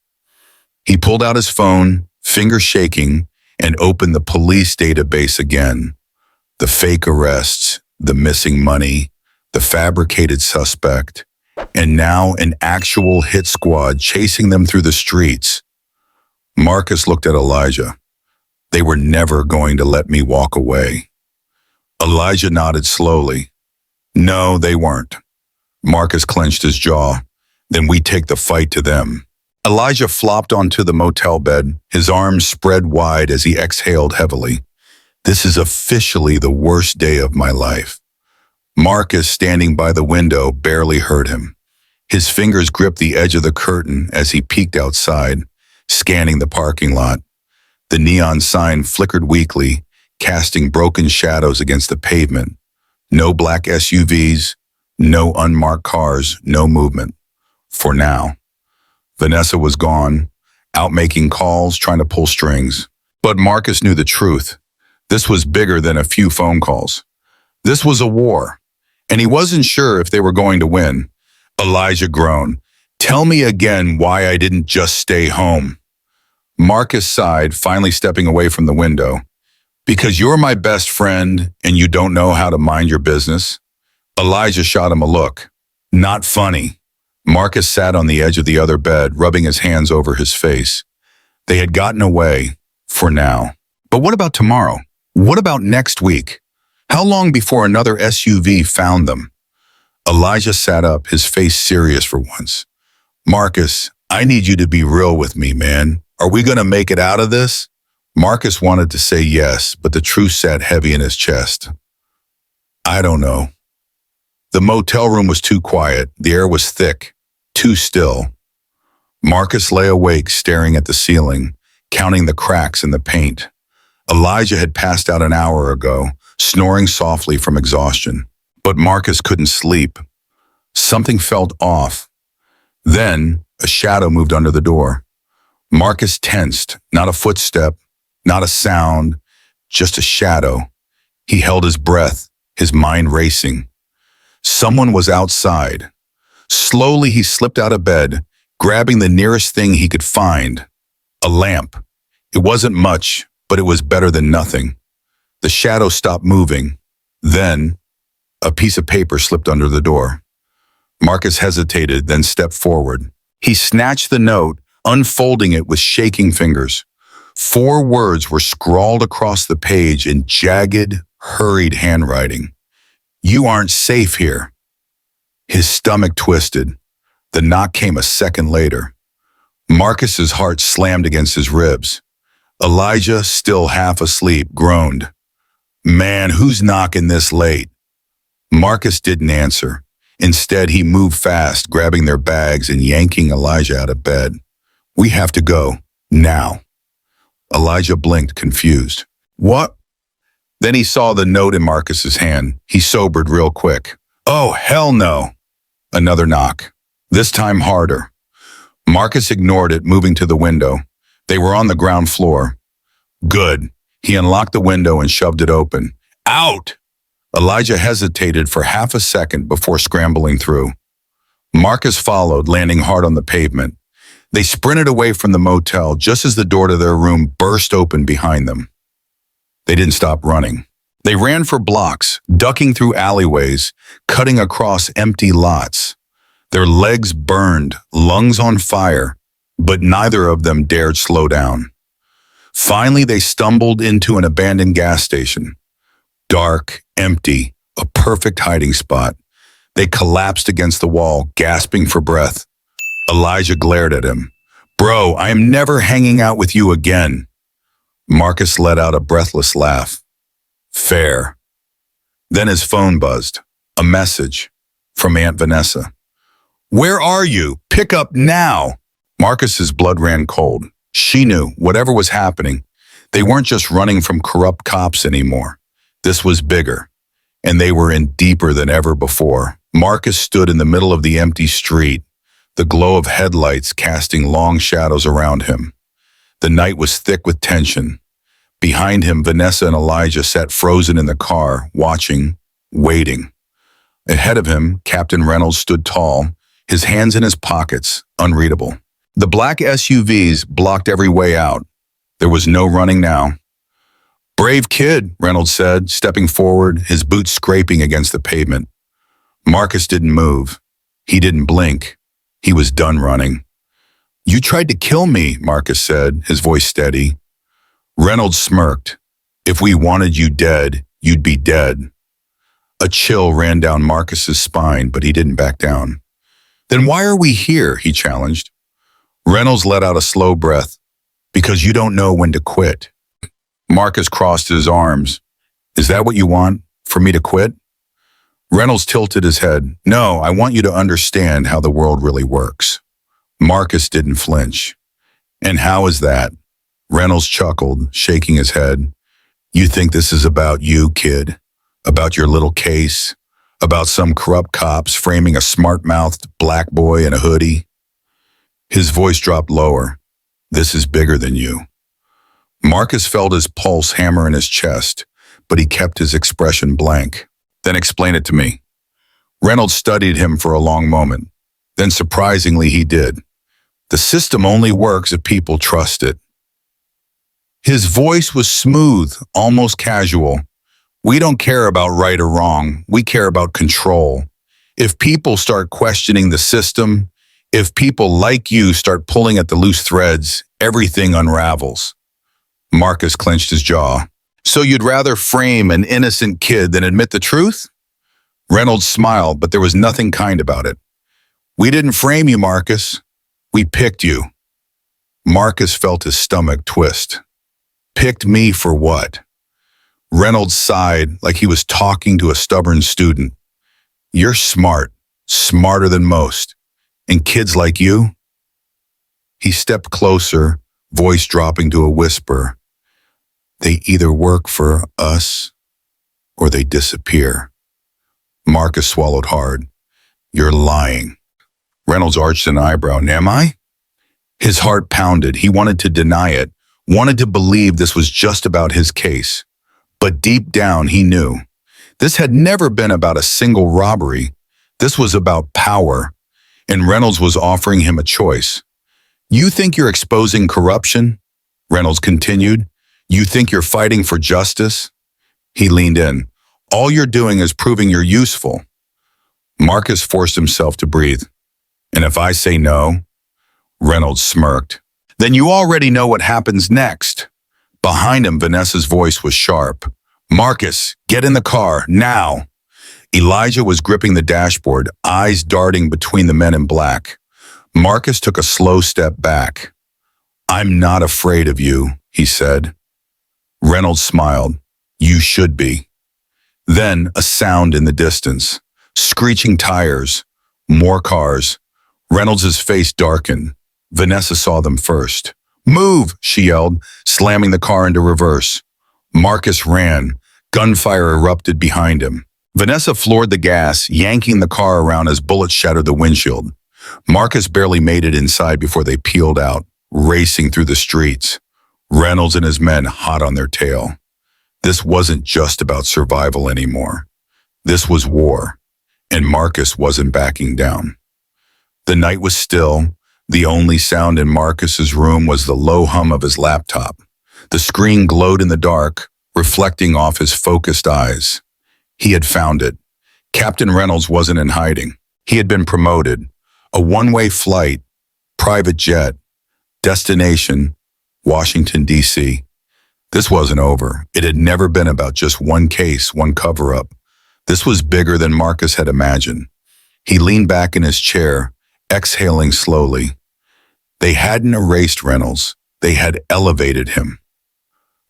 He pulled out his phone, fingers shaking, and opened the police database again. The fake arrests, the missing money, the fabricated suspect, and now an actual hit squad chasing them through the streets. Marcus looked at Elijah. They were never going to let me walk away. Elijah nodded slowly. No, they weren't. Marcus clenched his jaw. Then we take the fight to them. Elijah flopped onto the motel bed, his arms spread wide as he exhaled heavily. This is officially the worst day of my life. Marcus, standing by the window, barely heard him. His fingers gripped the edge of the curtain as he peeked outside, scanning the parking lot. The neon sign flickered weakly, casting broken shadows against the pavement. No black SUVs, no unmarked cars, no movement. For now. Vanessa was gone, out making calls, trying to pull strings. But Marcus knew the truth. This was bigger than a few phone calls. This was a war, and he wasn't sure if they were going to win. Elijah groaned. Tell me again why I didn't just stay home. Marcus sighed, finally stepping away from the window. Because you're my best friend and you don't know how to mind your business? Elijah shot him a look. Not funny. Marcus sat on the edge of the other bed, rubbing his hands over his face. They had gotten away, for now. But what about tomorrow? What about next week? How long before another SUV found them? Elijah sat up, his face serious for once. Marcus, I need you to be real with me, man. Are we going to make it out of this? Marcus wanted to say yes, but the truth sat heavy in his chest. I don't know. The motel room was too quiet. The air was thick, too still. Marcus lay awake, staring at the ceiling, counting the cracks in the paint. Elijah had passed out an hour ago, snoring softly from exhaustion. But Marcus couldn't sleep. Something felt off. Then, a shadow moved under the door. Marcus tensed, not a footstep, not a sound, just a shadow. He held his breath, his mind racing. Someone was outside. Slowly, he slipped out of bed, grabbing the nearest thing he could find. A lamp. It wasn't much, but it was better than nothing. The shadow stopped moving. Then, a piece of paper slipped under the door. Marcus hesitated, then stepped forward. He snatched the note, unfolding it with shaking fingers. 4 words were scrawled across the page in jagged, hurried handwriting. You aren't safe here. His stomach twisted. The knock came a second later. Marcus's heart slammed against his ribs. Elijah, still half asleep, groaned. Man, who's knocking this late? Marcus didn't answer. Instead, he moved fast, grabbing their bags and yanking Elijah out of bed. We have to go. Now. Elijah blinked, confused. What? Then he saw the note in Marcus's hand. He sobered real quick. Oh, hell no. Another knock. This time harder. Marcus ignored it, moving to the window. They were on the ground floor. Good. He unlocked the window and shoved it open. Out! Elijah hesitated for half a second before scrambling through. Marcus followed, landing hard on the pavement. They sprinted away from the motel just as the door to their room burst open behind them. They didn't stop running. They ran for blocks, ducking through alleyways, cutting across empty lots. Their legs burned, lungs on fire, but neither of them dared slow down. Finally, they stumbled into an abandoned gas station. Dark, empty, a perfect hiding spot. They collapsed against the wall, gasping for breath. Elijah glared at him. Bro, I am never hanging out with you again. Marcus let out a breathless laugh. Fair. Then his phone buzzed. A message from Aunt Vanessa. Where are you? Pick up now. Marcus's blood ran cold. She knew whatever was happening. They weren't just running from corrupt cops anymore. This was bigger, and they were in deeper than ever before. Marcus stood in the middle of the empty street, the glow of headlights casting long shadows around him. The night was thick with tension. Behind him, Vanessa and Elijah sat frozen in the car, watching, waiting. Ahead of him, Captain Reynolds stood tall, his hands in his pockets, unreadable. The black SUVs blocked every way out. There was no running now. Brave kid, Reynolds said, stepping forward, his boots scraping against the pavement. Marcus didn't move. He didn't blink. He was done running. You tried to kill me, Marcus said, his voice steady. Reynolds smirked. If we wanted you dead, you'd be dead. A chill ran down Marcus's spine, but he didn't back down. Then why are we here? He challenged. Reynolds let out a slow breath. Because you don't know when to quit. Marcus crossed his arms. Is that what you want? For me to quit? Reynolds tilted his head. No, I want you to understand how the world really works. Marcus didn't flinch. And how is that? Reynolds chuckled, shaking his head. You think this is about you, kid? About your little case? About some corrupt cops framing a smart-mouthed black boy in a hoodie? His voice dropped lower. This is bigger than you. Marcus felt his pulse hammer in his chest, but he kept his expression blank. Then explain it to me. Reynolds studied him for a long moment. Then surprisingly he did. The system only works if people trust it. His voice was smooth, almost casual. We don't care about right or wrong. We care about control. If people start questioning the system, if people like you start pulling at the loose threads, everything unravels. Marcus clenched his jaw. So you'd rather frame an innocent kid than admit the truth? Reynolds smiled, but there was nothing kind about it. We didn't frame you, Marcus. We picked you. Marcus felt his stomach twist. Picked me for what? Reynolds sighed like he was talking to a stubborn student. You're smart, smarter than most. And kids like you? He stepped closer, voice dropping to a whisper. They either work for us or they disappear. Marcus swallowed hard. You're lying. Reynolds arched an eyebrow. Am I? His heart pounded. He wanted to deny it, wanted to believe this was just about his case. But deep down, he knew. This had never been about a single robbery. This was about power. And Reynolds was offering him a choice. You think you're exposing corruption? Reynolds continued. You think you're fighting for justice? He leaned in. All you're doing is proving you're useful. Marcus forced himself to breathe. And if I say no? Reynolds smirked. Then you already know what happens next. Behind him, Vanessa's voice was sharp. Marcus, get in the car, now. Elijah was gripping the dashboard, eyes darting between the men in black. Marcus took a slow step back. I'm not afraid of you, he said. Reynolds smiled. You should be. Then a sound in the distance. Screeching tires. More cars. Reynolds' face darkened. Vanessa saw them first. Move, she yelled, slamming the car into reverse. Marcus ran. Gunfire erupted behind him. Vanessa floored the gas, yanking the car around as bullets shattered the windshield. Marcus barely made it inside before they peeled out, racing through the streets. Reynolds and his men hot on their tail. This wasn't just about survival anymore. This was war, and Marcus wasn't backing down. The night was still. The only sound in Marcus's room was the low hum of his laptop. The screen glowed in the dark, reflecting off his focused eyes. He had found it. Captain Reynolds wasn't in hiding. He had been promoted. A one-way flight, private jet, destination, Washington, D.C. This wasn't over. It had never been about just one case, one cover-up. This was bigger than Marcus had imagined. He leaned back in his chair, exhaling slowly. They hadn't erased Reynolds. They had elevated him.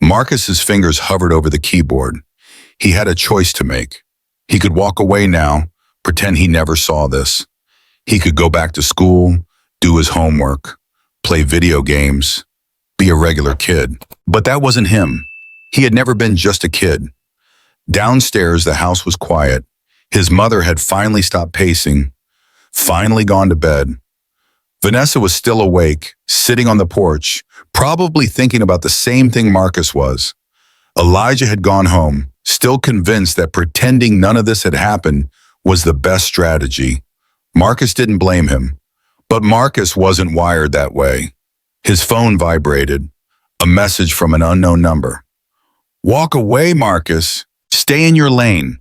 Marcus's fingers hovered over the keyboard. He had a choice to make. He could walk away now, pretend he never saw this. He could go back to school, do his homework, play video games, be a regular kid. But that wasn't him. He had never been just a kid. Downstairs, the house was quiet. His mother had finally stopped pacing, finally gone to bed. Vanessa was still awake, sitting on the porch, probably thinking about the same thing Marcus was. Elijah had gone home, still convinced that pretending none of this had happened was the best strategy. Marcus didn't blame him, but Marcus wasn't wired that way. His phone vibrated, a message from an unknown number. "Walk away, Marcus. Stay in your lane."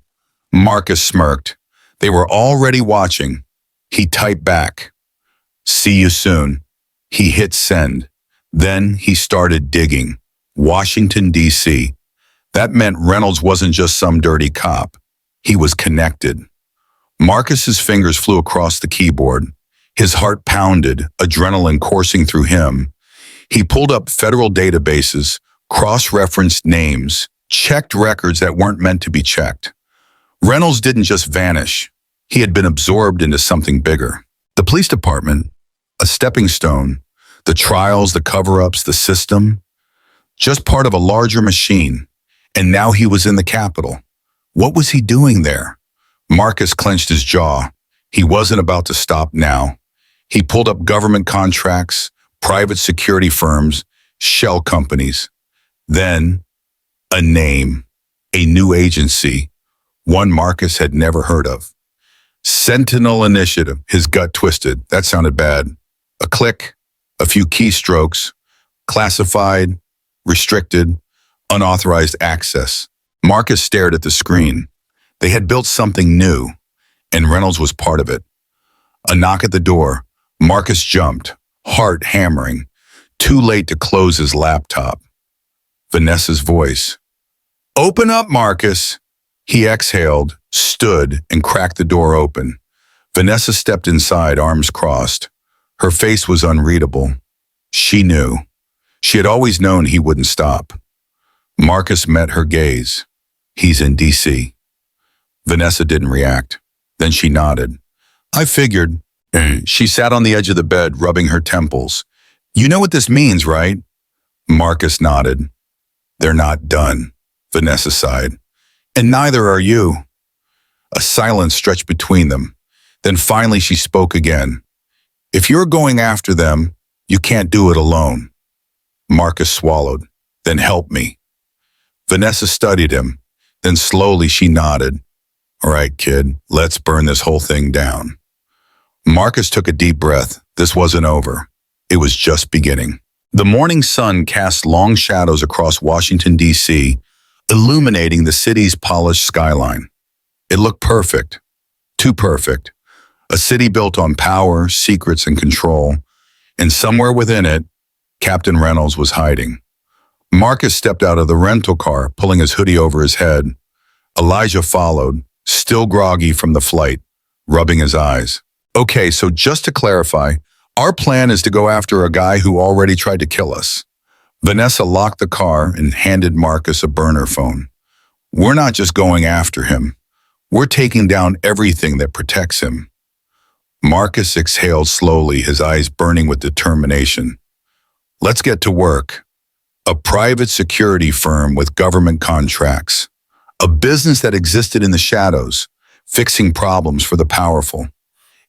Marcus smirked. They were already watching. He typed back, "See you soon." He hit send. Then he started digging. Washington, D.C. That meant Reynolds wasn't just some dirty cop. He was connected. Marcus's fingers flew across the keyboard. His heart pounded, adrenaline coursing through him. He pulled up federal databases, cross-referenced names, checked records that weren't meant to be checked. Reynolds didn't just vanish. He had been absorbed into something bigger. The police department, a stepping stone, the trials, the cover-ups, the system, just part of a larger machine. And now he was in the Capitol. What was he doing there? Marcus clenched his jaw. He wasn't about to stop now. He pulled up government contracts, private security firms, shell companies. Then, a name, a new agency, one Marcus had never heard of. Sentinel Initiative. His gut twisted. That sounded bad. A click, a few keystrokes, classified, restricted, unauthorized access. Marcus stared at the screen. They had built something new, and Reynolds was part of it. A knock at the door. Marcus jumped, heart hammering, too late to close his laptop. Vanessa's voice. "Open up, Marcus." He exhaled, stood, and cracked the door open. Vanessa stepped inside, arms crossed. Her face was unreadable. She knew. She had always known he wouldn't stop. Marcus met her gaze. "He's in D.C. Vanessa didn't react. Then she nodded. "I figured." She sat on the edge of the bed, rubbing her temples. "You know what this means, right?" Marcus nodded. "They're not done," Vanessa sighed. "And neither are you." A silence stretched between them. Then finally she spoke again. "If you're going after them, you can't do it alone." Marcus swallowed. "Then help me." Vanessa studied him. Then slowly she nodded. "All right, kid, let's burn this whole thing down." Marcus took a deep breath. This wasn't over. It was just beginning. The morning sun cast long shadows across Washington, D.C., illuminating the city's polished skyline. It looked perfect. Too perfect. A city built on power, secrets, and control. And somewhere within it, Captain Reynolds was hiding. Marcus stepped out of the rental car, pulling his hoodie over his head. Elijah followed, still groggy from the flight, rubbing his eyes. "Okay, so just to clarify, our plan is to go after a guy who already tried to kill us." Vanessa locked the car and handed Marcus a burner phone. "We're not just going after him. We're taking down everything that protects him." Marcus exhaled slowly, his eyes burning with determination. "Let's get to work. A private security firm with government contracts. a business that existed in the shadows, fixing problems for the powerful.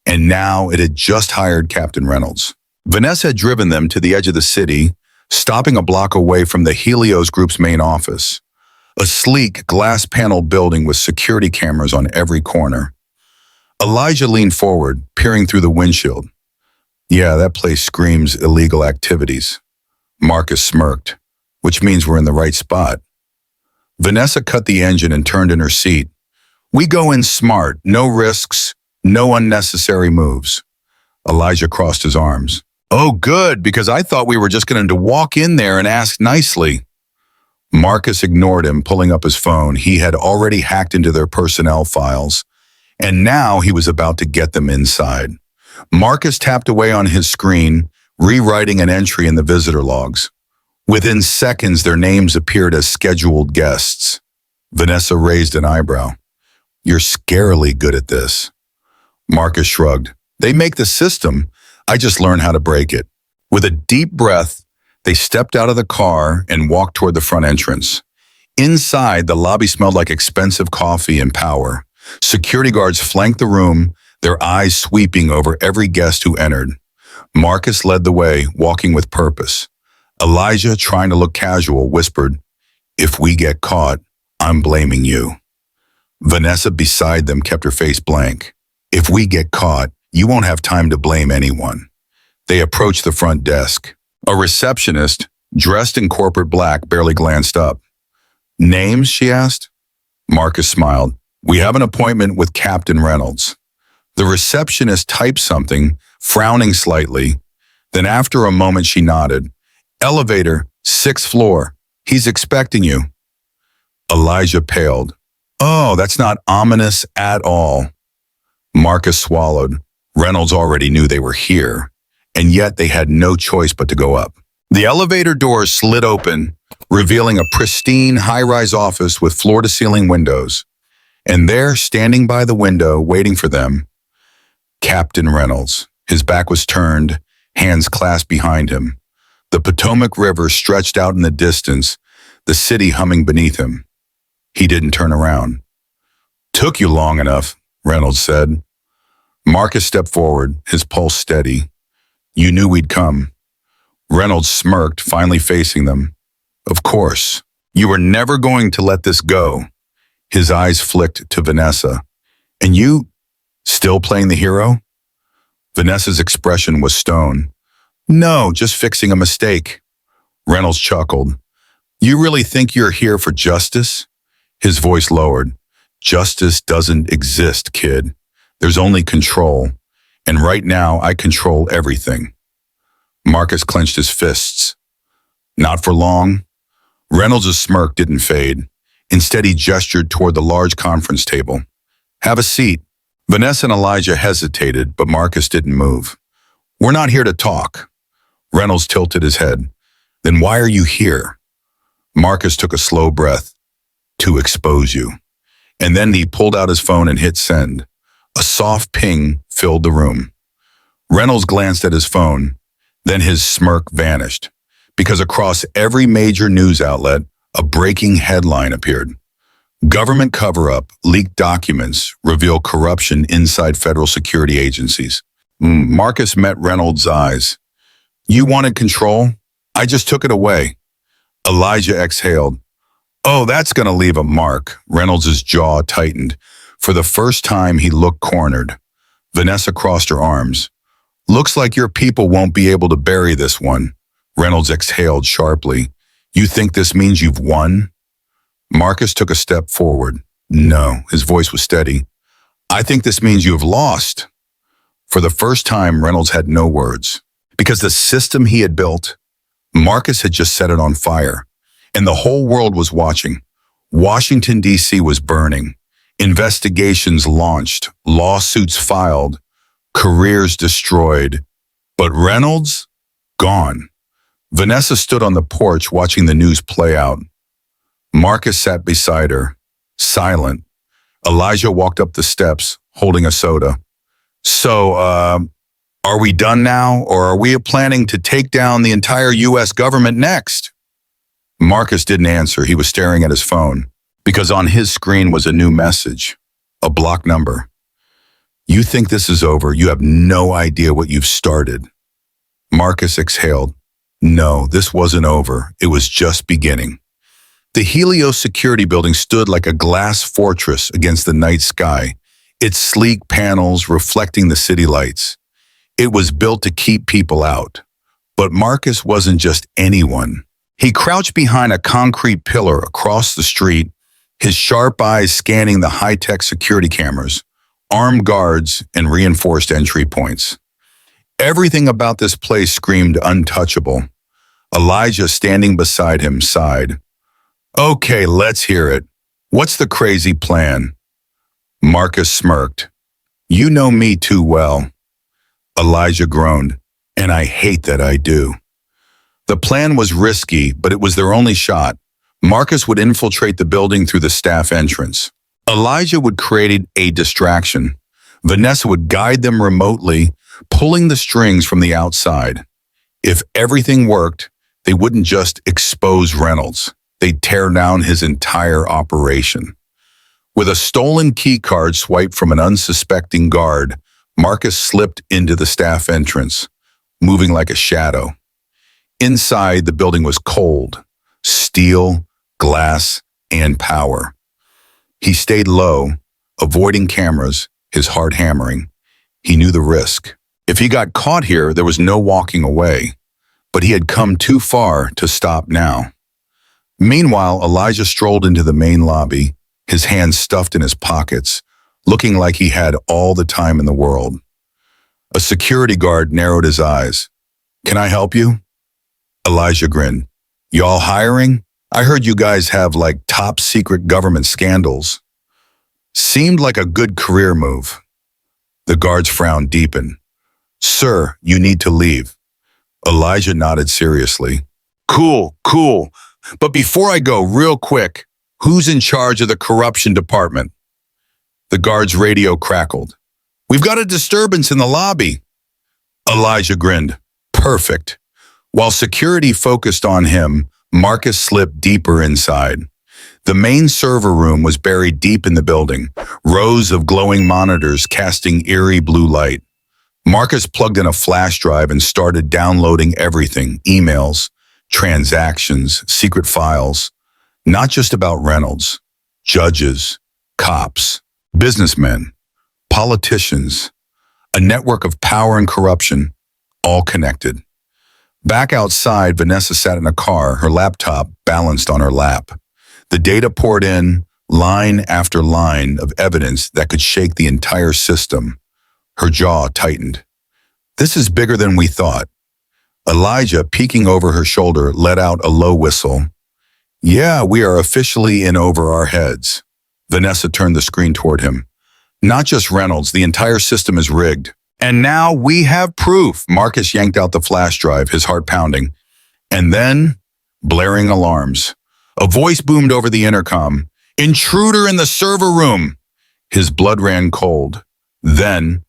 And now it had just hired Captain Reynolds. Vanessa had driven them to the edge of the city, stopping a block away from the Helios Group's main office, a sleek glass-paneled building with security cameras on every corner. Elijah leaned forward, peering through the windshield. Yeah, that place screams illegal activities. Marcus smirked, which means we're in the right spot. Vanessa cut the engine and turned in her seat. We go in smart, no risks, no unnecessary moves. Elijah crossed his arms. Oh, good, because I thought we were just going to walk in there and ask nicely. Marcus ignored him, pulling up his phone. He had already hacked into their personnel files, and now he was about to get them inside. Marcus tapped away on his screen, rewriting an entry in the visitor logs. Within seconds, their names appeared as scheduled guests. Vanessa raised an eyebrow. You're scarily good at this. Marcus shrugged. They make the system. I just learned how to break it. With a deep breath, they stepped out of the car and walked toward the front entrance. Inside, the lobby smelled like expensive coffee and power. Security guards flanked the room, their eyes sweeping over every guest who entered. Marcus led the way, walking with purpose. Elijah, trying to look casual, whispered, If we get caught, I'm blaming you. Vanessa beside them kept her face blank. If we get caught, you won't have time to blame anyone. They approached the front desk. A receptionist, dressed in corporate black, barely glanced up. Names, she asked. Marcus smiled. We have an appointment with Captain Reynolds. The receptionist typed something, frowning slightly. Then after a moment she nodded. Elevator, 6th floor. He's expecting you. Elijah paled. Oh, that's not ominous at all. Marcus swallowed. Reynolds already knew they were here, and yet they had no choice but to go up. The elevator doors slid open, revealing a pristine high-rise office with floor-to-ceiling windows. And there, standing by the window, waiting for them, Captain Reynolds. His back was turned, hands clasped behind him. The Potomac River stretched out in the distance, the city humming beneath him. He didn't turn around. Took you long enough, Reynolds said. Marcus stepped forward, his pulse steady. You knew we'd come. Reynolds smirked, finally facing them. Of course. You were never going to let this go. His eyes flicked to Vanessa. And you, still playing the hero? Vanessa's expression was stone. No, just fixing a mistake. Reynolds chuckled. You really think you're here for justice? His voice lowered. Justice doesn't exist, kid. There's only control. And right now, I control everything. Marcus clenched his fists. Not for long. Reynolds' smirk didn't fade. Instead, he gestured toward the large conference table. Have a seat. Vanessa and Elijah hesitated, but Marcus didn't move. We're not here to talk. Reynolds tilted his head. Then why are you here? Marcus took a slow breath. To expose you. And then he pulled out his phone and hit send. A soft ping filled the room. Reynolds glanced at his phone. Then his smirk vanished, because across every major news outlet, a breaking headline appeared. Government cover-up, leaked documents reveal corruption inside federal security agencies. Marcus met Reynolds' eyes. You wanted control? I just took it away. Elijah exhaled. Oh, that's going to leave a mark. Reynolds' jaw tightened. For the first time, he looked cornered. Vanessa crossed her arms. Looks like your people won't be able to bury this one. Reynolds exhaled sharply. You think this means you've won? Marcus took a step forward. No, his voice was steady. I think this means you have lost. For the first time, Reynolds had no words. Because the system he had built, Marcus had just set it on fire. And the whole world was watching. Washington, D.C. was burning. Investigations launched, lawsuits filed, careers destroyed. But Reynolds? Gone. Vanessa stood on the porch watching the news play out. Marcus sat beside her, silent. Elijah walked up the steps, holding a soda. So, are we done now, or are we planning to take down the entire U.S. government next? Marcus didn't answer. He was staring at his phone. because on his screen was a new message, a block number. You think this is over, you have no idea what you've started. Marcus exhaled. No, this wasn't over, it was just beginning. The Helios security building stood like a glass fortress against the night sky, its sleek panels reflecting the city lights. It was built to keep people out. But Marcus wasn't just anyone. He crouched behind a concrete pillar across the street, his sharp eyes scanning the high-tech security cameras, armed guards, and reinforced entry points. Everything about this place screamed untouchable. Elijah, standing beside him, sighed. Okay, let's hear it. What's the crazy plan? Marcus smirked. You know me too well. Elijah groaned. And I hate that I do. The plan was risky, but it was their only shot. Marcus would infiltrate the building through the staff entrance. Elijah would create a distraction. Vanessa would guide them remotely, pulling the strings from the outside. If everything worked, they wouldn't just expose Reynolds. They'd tear down his entire operation. With a stolen key card swiped from an unsuspecting guard, Marcus slipped into the staff entrance, moving like a shadow. Inside, the building was cold, steel, glass, and power. He stayed low, avoiding cameras, his heart hammering. He knew the risk. If he got caught here, there was no walking away. But he had come too far to stop now. Meanwhile, Elijah strolled into the main lobby, his hands stuffed in his pockets, looking like he had all the time in the world. A security guard narrowed his eyes. Can I help you? Elijah grinned. Y'all hiring? I heard you guys have like top secret government scandals. Seemed like a good career move. The guard's frown deepened. Sir, you need to leave. Elijah nodded seriously. Cool. But before I go, real quick, who's in charge of the corruption department? The guard's radio crackled. We've got a disturbance in the lobby. Elijah grinned. Perfect. While security focused on him, Marcus slipped deeper inside. The main server room was buried deep in the building, rows of glowing monitors casting eerie blue light. Marcus plugged in a flash drive and started downloading everything, emails, transactions, secret files, not just about Reynolds, judges, cops, businessmen, politicians, a network of power and corruption, all connected. Back outside, Vanessa sat in a car, her laptop balanced on her lap. The data poured in, line after line of evidence that could shake the entire system. Her jaw tightened. This is bigger than we thought. Elijah, peeking over her shoulder, let out a low whistle. Yeah, we are officially in over our heads. Vanessa turned the screen toward him. Not just Reynolds, the entire system is rigged. And now we have proof. Marcus yanked out the flash drive, his heart pounding. And then, blaring alarms. A voice boomed over the intercom. Intruder in the server room! His blood ran cold. Then,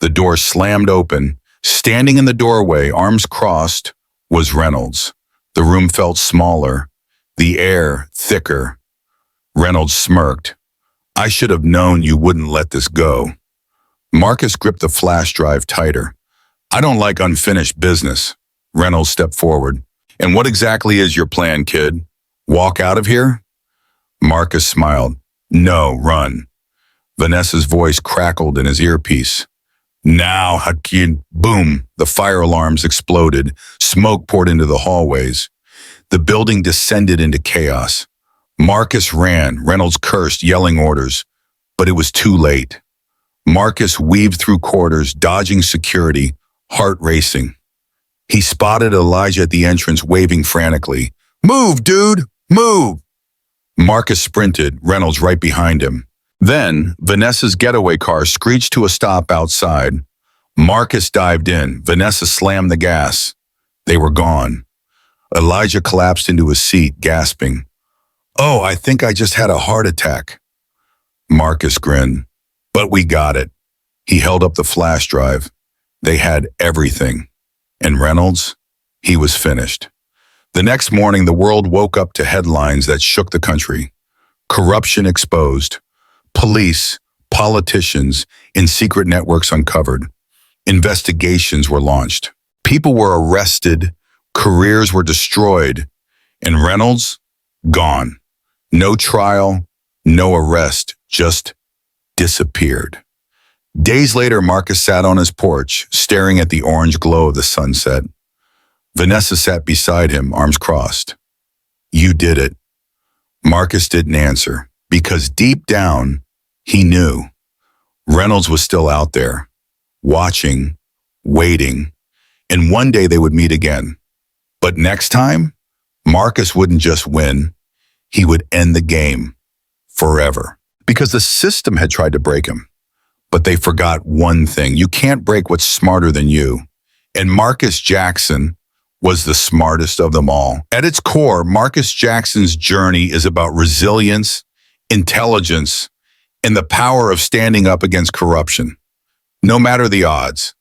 the door slammed open. Standing in the doorway, arms crossed, was Reynolds. The room felt smaller, the air thicker. Reynolds smirked. I should have known you wouldn't let this go. Marcus gripped the flash drive tighter. I don't like unfinished business. Reynolds stepped forward. And what exactly is your plan, kid? Walk out of here? Marcus smiled. No, run. Vanessa's voice crackled in his earpiece. Now, Hakim, boom, the fire alarms exploded. Smoke poured into the hallways. The building descended into chaos. Marcus ran. Reynolds cursed, yelling orders. But it was too late. Marcus weaved through corridors, dodging security, heart racing. He spotted Elijah at the entrance, waving frantically. Move, dude, move! Marcus sprinted, Reynolds right behind him. Then, Vanessa's getaway car screeched to a stop outside. Marcus dived in. Vanessa slammed the gas. They were gone. Elijah collapsed into his seat, gasping. Oh, I think I just had a heart attack. Marcus grinned. But we got it. He held up the flash drive. They had everything. And Reynolds, he was finished. The next morning, the world woke up to headlines that shook the country. Corruption exposed. Police, politicians, and secret networks uncovered. Investigations were launched. People were arrested, careers were destroyed, and Reynolds, gone. No trial, no arrest, just disappeared. Days later, Marcus sat on his porch, staring at the orange glow of the sunset. Vanessa sat beside him, arms crossed. "You did it." Marcus didn't answer, because deep down, he knew. Reynolds was still out there, watching, waiting, and one day they would meet again. But next time, Marcus wouldn't just win, he would end the game forever. Because the system had tried to break him. But they forgot one thing: you can't break what's smarter than you. And Marcus Jackson was the smartest of them all. At its core, Marcus Jackson's journey is about resilience, intelligence, and the power of standing up against corruption, no matter the odds.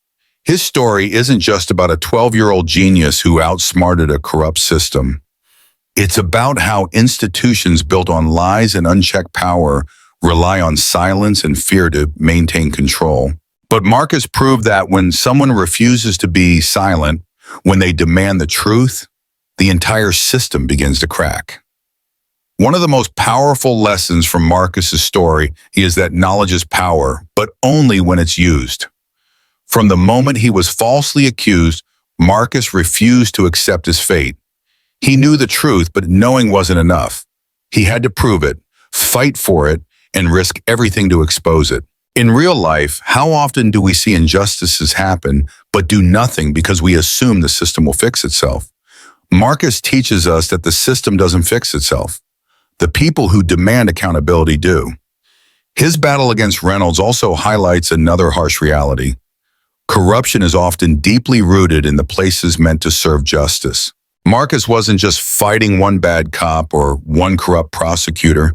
His story isn't just about a 12-year-old genius who outsmarted a corrupt system. It's about how institutions built on lies and unchecked power rely on silence and fear to maintain control. But Marcus proved that when someone refuses to be silent, when they demand the truth, the entire system begins to crack. One of the most powerful lessons from Marcus's story is that knowledge is power, but only when it's used. From the moment he was falsely accused, Marcus refused to accept his fate. He knew the truth, but knowing wasn't enough. He had to prove it, fight for it, and risk everything to expose it. In real life, how often do we see injustices happen but do nothing because we assume the system will fix itself? Marcus teaches us that the system doesn't fix itself. The people who demand accountability do. His battle against Reynolds also highlights another harsh reality. Corruption is often deeply rooted in the places meant to serve justice. Marcus wasn't just fighting one bad cop or one corrupt prosecutor.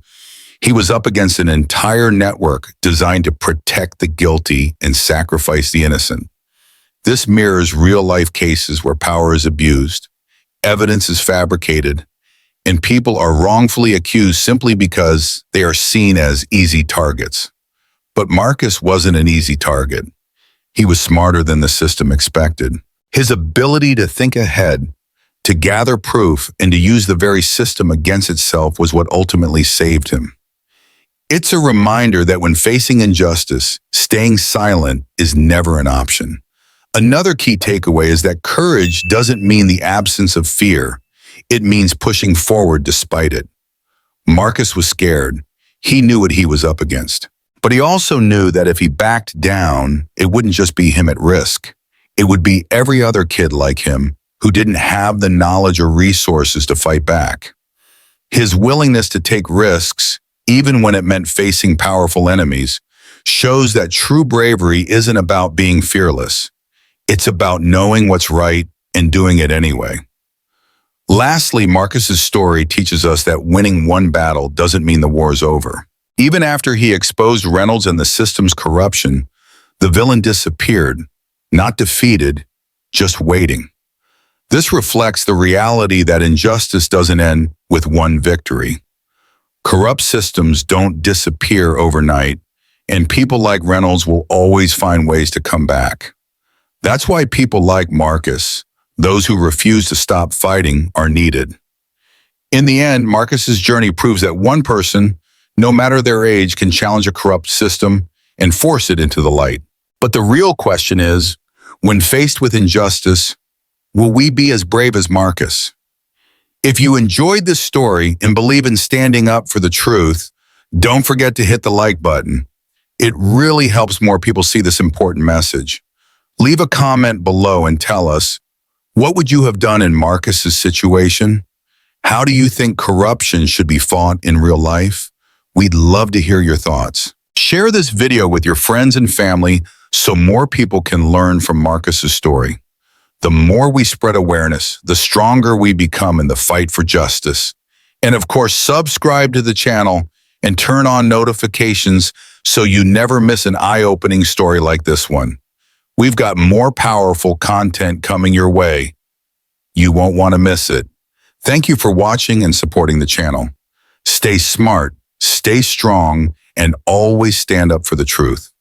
He was up against an entire network designed to protect the guilty and sacrifice the innocent. This mirrors real-life cases where power is abused, evidence is fabricated, and people are wrongfully accused simply because they are seen as easy targets. But Marcus wasn't an easy target. He was smarter than the system expected. His ability to think ahead, to gather proof, and to use the very system against itself was what ultimately saved him. It's a reminder that when facing injustice, staying silent is never an option. Another key takeaway is that courage doesn't mean the absence of fear. It means pushing forward despite it. Marcus was scared. He knew what he was up against. But he also knew that if he backed down, it wouldn't just be him at risk. It would be every other kid like him who didn't have the knowledge or resources to fight back. His willingness to take risks, even when it meant facing powerful enemies, shows that true bravery isn't about being fearless. It's about knowing what's right and doing it anyway. Lastly, Marcus's story teaches us that winning one battle doesn't mean the war's over. Even after he exposed Reynolds and the system's corruption, the villain disappeared, not defeated, just waiting. This reflects the reality that injustice doesn't end with one victory. Corrupt systems don't disappear overnight, and people like Reynolds will always find ways to come back. That's why people like Marcus, those who refuse to stop fighting, are needed. In the end, Marcus's journey proves that one person, no matter their age, can challenge a corrupt system and force it into the light. But the real question is, when faced with injustice, will we be as brave as Marcus? If you enjoyed this story and believe in standing up for the truth, don't forget to hit the like button. It really helps more people see this important message. Leave a comment below and tell us, what would you have done in Marcus's situation? How do you think corruption should be fought in real life? We'd love to hear your thoughts. Share this video with your friends and family so more people can learn from Marcus's story. The more we spread awareness, the stronger we become in the fight for justice. And of course, subscribe to the channel and turn on notifications so you never miss an eye-opening story like this one. We've got more powerful content coming your way. You won't want to miss it. Thank you for watching and supporting the channel. Stay smart, Stay strong and always stand up for the truth.